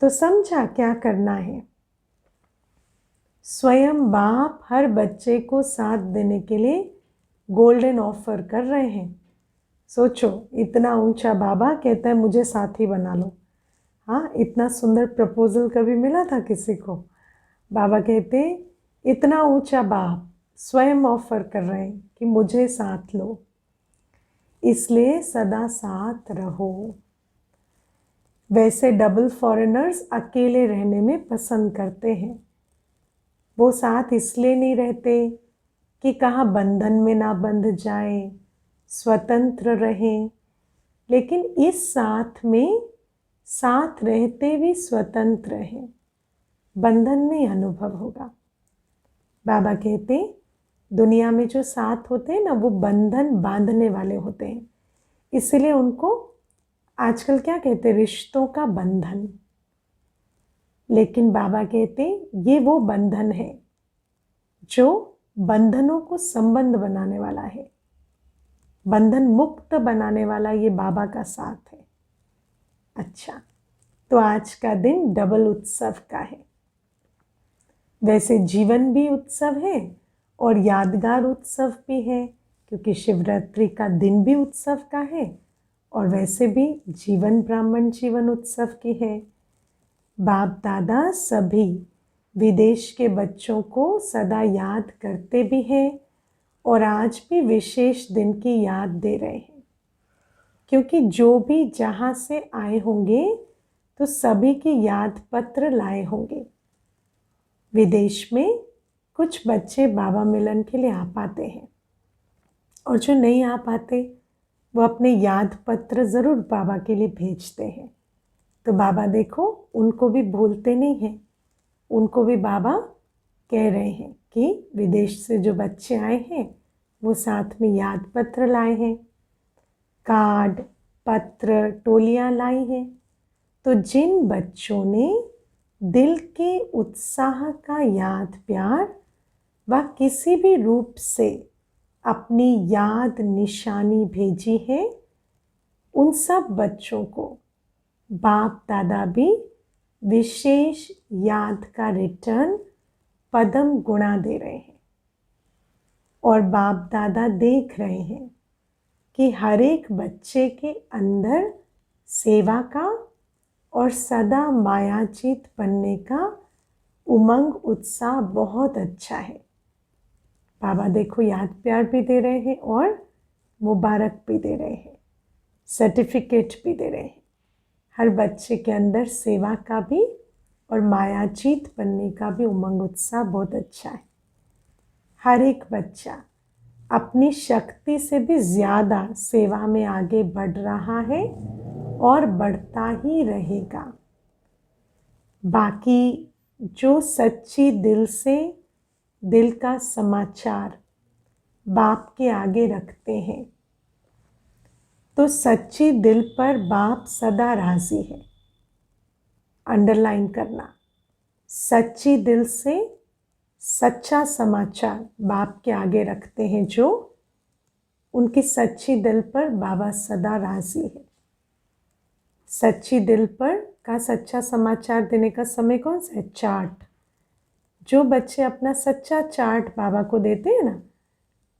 तो समझा क्या करना है? स्वयं बाप हर बच्चे को साथ देने के लिए गोल्डन ऑफर कर रहे हैं। सोचो, इतना ऊंचा बाबा कहता है मुझे साथी बना लो। हाँ, इतना सुंदर प्रपोजल कभी मिला था किसी को? बाबा कहते इतना ऊंचा बाप स्वयं ऑफर कर रहे हैं कि मुझे साथ लो, इसलिए सदा साथ रहो। वैसे डबल फॉरेनर्स अकेले रहने में पसंद करते हैं। वो साथ इसलिए नहीं रहते कि कहाँ बंधन में ना बंध जाए, स्वतंत्र रहें, लेकिन इस साथ में साथ रहते भी स्वतंत्र हैं, बंधन नहीं अनुभव होगा। बाबा कहते दुनिया में जो साथ होते हैं ना, वो बंधन बांधने वाले होते हैं, इसलिए उनको आजकल क्या कहते हैं? रिश्तों का बंधन। लेकिन बाबा कहते ये वो बंधन है जो बंधनों को संबंध बनाने वाला है, बंधन मुक्त बनाने वाला ये बाबा का साथ है। अच्छा, तो आज का दिन डबल उत्सव का है। वैसे जीवन भी उत्सव है और यादगार उत्सव भी है, क्योंकि शिवरात्रि का दिन भी उत्सव का है और वैसे भी जीवन ब्राह्मण जीवन उत्सव की है। बाप दादा सभी विदेश के बच्चों को सदा याद करते भी हैं और आज भी विशेष दिन की याद दे रहे हैं, क्योंकि जो भी जहाँ से आए होंगे तो सभी की याद पत्र लाए होंगे। विदेश में कुछ बच्चे बाबा मिलन के लिए आ पाते हैं और जो नहीं आ पाते वो अपने याद पत्र ज़रूर बाबा के लिए भेजते हैं। तो बाबा देखो उनको भी भूलते नहीं हैं, उनको भी बाबा कह रहे हैं कि विदेश से जो बच्चे आए हैं वो साथ में याद पत्र लाए हैं, कार्ड पत्र टोलियाँ लाई हैं। तो जिन बच्चों ने दिल के उत्साह का याद प्यार व किसी भी रूप से अपनी याद निशानी भेजी है, उन सब बच्चों को बाप दादा भी विशेष याद का रिटर्न पदम गुणा दे रहे हैं। और बाप दादा देख रहे हैं कि हर एक बच्चे के अंदर सेवा का और सदा मायाजीत बनने का उमंग उत्साह बहुत अच्छा है। बाबा देखो याद प्यार भी दे रहे हैं और मुबारक भी दे रहे हैं, सर्टिफिकेट भी दे रहे हैं। हर बच्चे के अंदर सेवा का भी और मायाजीत बनने का भी उमंग उत्साह बहुत अच्छा है। हर एक बच्चा अपनी शक्ति से भी ज़्यादा सेवा में आगे बढ़ रहा है और बढ़ता ही रहेगा। बाकी जो सच्ची दिल से दिल का समाचार बाप के आगे रखते हैं तो सच्ची दिल पर बाप सदा राजी है। अंडरलाइन करना, सच्ची दिल से सच्चा समाचार बाप के आगे रखते हैं जो उनकी सच्ची दिल पर बाबा सदा राजी है। सच्ची दिल पर का सच्चा समाचार देने का समय कौन सा है? चार्ट। जो बच्चे अपना सच्चा चार्ट बाबा को देते हैं ना,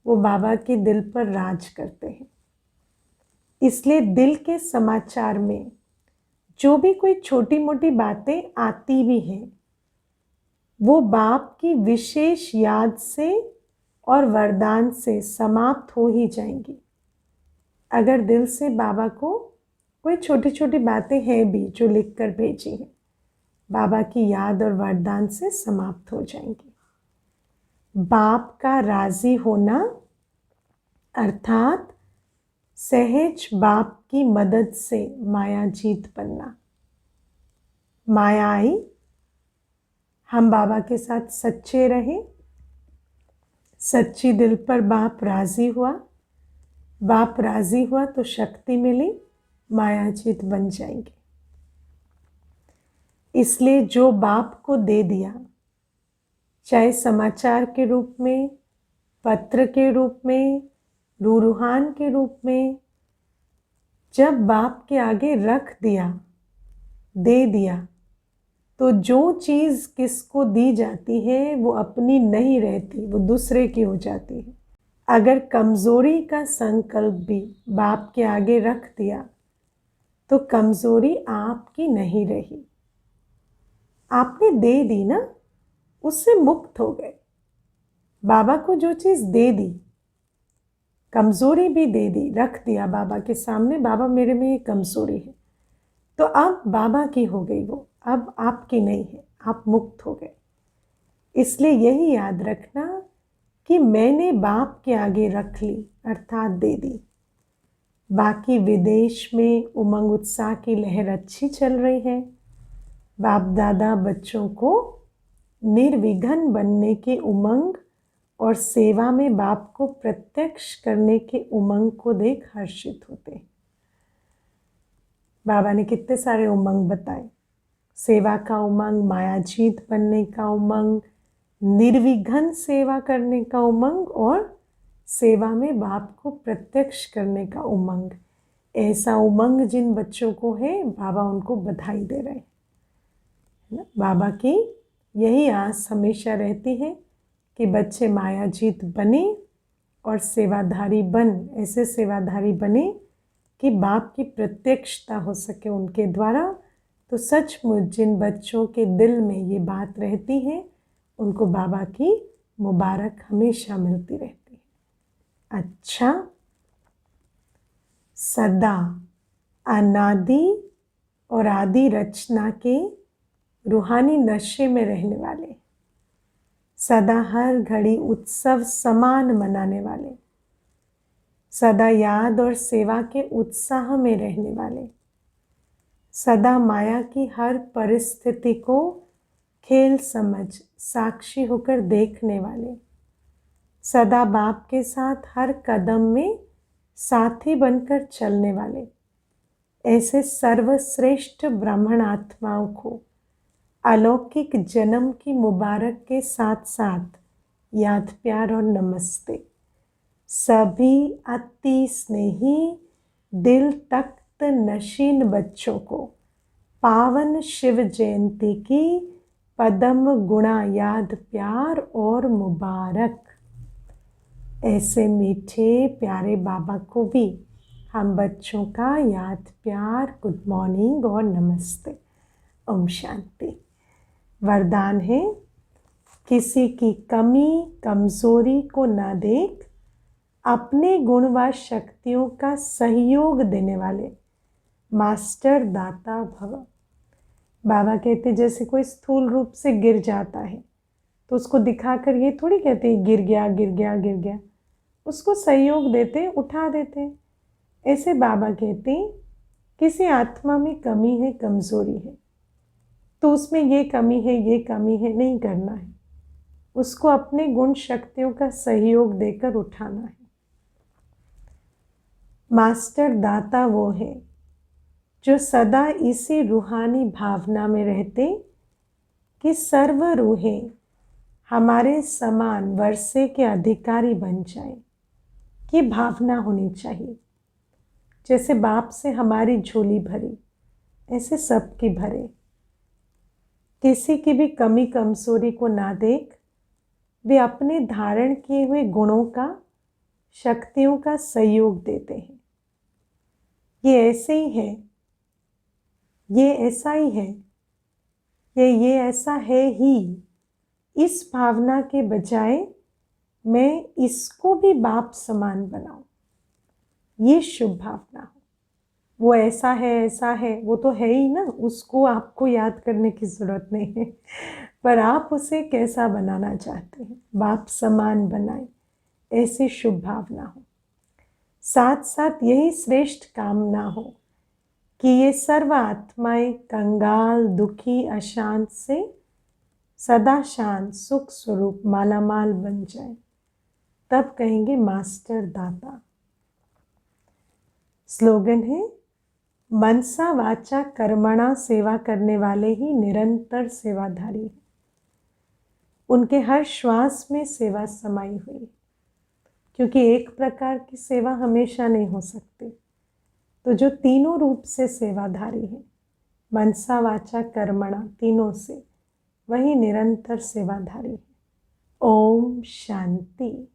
वो बाबा के दिल पर राज करते हैं। इसलिए दिल के समाचार में जो भी कोई छोटी मोटी बातें आती भी हैं वो बाप की विशेष याद से और वरदान से समाप्त हो ही जाएंगी। अगर दिल से बाबा को कोई छोटी छोटी बातें हैं भी जो लिख कर भेजी हैं, बाबा की याद और वरदान से समाप्त हो जाएंगी। बाप का राजी होना अर्थात सहज बाप की मदद से मायाजीत बनना। माया आई, हम बाबा के साथ सच्चे रहे, सच्ची दिल पर बाप राजी हुआ, बाप राजी हुआ तो शक्ति मिली, मायाजीत बन जाएंगे। इसलिए जो बाप को दे दिया, चाहे समाचार के रूप में, पत्र के रूप में, रूहान के रूप में, जब बाप के आगे रख दिया, दे दिया, तो जो चीज़ किसको दी जाती है वो अपनी नहीं रहती, वो दूसरे की हो जाती है। अगर कमज़ोरी का संकल्प भी बाप के आगे रख दिया तो कमज़ोरी आपकी नहीं रही, आपने दे दी ना, उससे मुक्त हो गए। बाबा को जो चीज़ दे दी, कमज़ोरी भी दे दी, रख दिया बाबा के सामने, बाबा मेरे में ये कमज़ोरी है, तो अब बाबा की हो गई वो, अब आपकी नहीं है, आप मुक्त हो गए। इसलिए यही याद रखना कि मैंने बाप के आगे रख ली अर्थात दे दी। बाकी विदेश में उमंग उत्साह की लहर अच्छी चल रही है। बाप दादा बच्चों को निर्विघ्न बनने के उमंग और सेवा में बाप को प्रत्यक्ष करने के उमंग को देख हर्षित होते हैं। बाबा ने कितने सारे उमंग बताए, सेवा का उमंग, मायाजीत बनने का उमंग, निर्विघ्न सेवा करने का उमंग और सेवा में बाप को प्रत्यक्ष करने का उमंग। ऐसा उमंग जिन बच्चों को है, बाबा उनको बधाई दे रहे हैं, है ना। बाबा की यही आस हमेशा रहती है कि बच्चे मायाजीत बने और सेवाधारी ऐसे सेवाधारी बने कि बाप की प्रत्यक्षता हो सके उनके द्वारा। तो सचमुच जिन बच्चों के दिल में ये बात रहती है, उनको बाबा की मुबारक हमेशा मिलती रहती है। अच्छा, सदा अनादि और आदि रचना के रूहानी नशे में रहने वाले, सदा हर घड़ी उत्सव समान मनाने वाले, सदा याद और सेवा के उत्साह में रहने वाले, सदा माया की हर परिस्थिति को खेल समझ साक्षी होकर देखने वाले, सदा बाप के साथ हर कदम में साथी बनकर चलने वाले, ऐसे सर्वश्रेष्ठ ब्राह्मण आत्माओं को अलौकिक जन्म की मुबारक के साथ साथ याद, प्यार और नमस्ते। सभी अति स्नेही दिल तख्त नशीन बच्चों को पावन शिव जयंती की पदम गुणा याद, प्यार और मुबारक। ऐसे मीठे प्यारे बाबा को भी हम बच्चों का याद, प्यार, गुड मॉर्निंग और नमस्ते। ओम शांति। वरदान है, किसी की कमी कमजोरी को ना देख अपने गुण व शक्तियों का सहयोग देने वाले मास्टर दाता भव। बाबा कहते जैसे कोई स्थूल रूप से गिर जाता है तो उसको दिखाकर ये थोड़ी कहते गिर गया गिर गया गिर गया, उसको सहयोग देते, उठा देते। ऐसे बाबा कहते किसी आत्मा में कमी है, कमजोरी है, तो उसमें ये कमी है, ये कमी है नहीं करना है, उसको अपने गुण शक्तियों का सहयोग देकर उठाना है। मास्टर दाता वो है जो सदा इसी रूहानी भावना में रहते कि सर्व रूहें हमारे समान वर्षे के अधिकारी बन जाए। ये भावना होनी चाहिए। जैसे बाप से हमारी झोली भरी, ऐसे सबकी भरे। किसी की भी कमी कमजोरी को ना देख वे अपने धारण किए हुए गुणों का, शक्तियों का सहयोग देते हैं। ये ऐसे ही है, ये ऐसा ही है, ये ऐसा है ही। इस भावना के बजाय मैं इसको भी बाप समान बनाऊं, ये शुभ भावना हो। वो ऐसा है, वो तो है ही ना, उसको आपको याद करने की ज़रूरत नहीं है, पर आप उसे कैसा बनाना चाहते हैं, बाप समान बनाए, ऐसी शुभ भावना हो। साथ साथ यही श्रेष्ठ कामना हो कि ये सर्व आत्माएं कंगाल, दुखी, अशांत से सदा शांत, सुख स्वरूप मालामाल बन जाए। तब कहेंगे मास्टर दाता। स्लोगन है, मनसा वाचा कर्मणा सेवा करने वाले ही निरंतर सेवाधारी हैं। उनके हर श्वास में सेवा समाई हुई, क्योंकि एक प्रकार की सेवा हमेशा नहीं हो सकती। तो जो तीनों रूप से सेवाधारी है, मनसा वाचा कर्मणा, तीनों से, वही निरंतर सेवाधारी है। ओम शांति।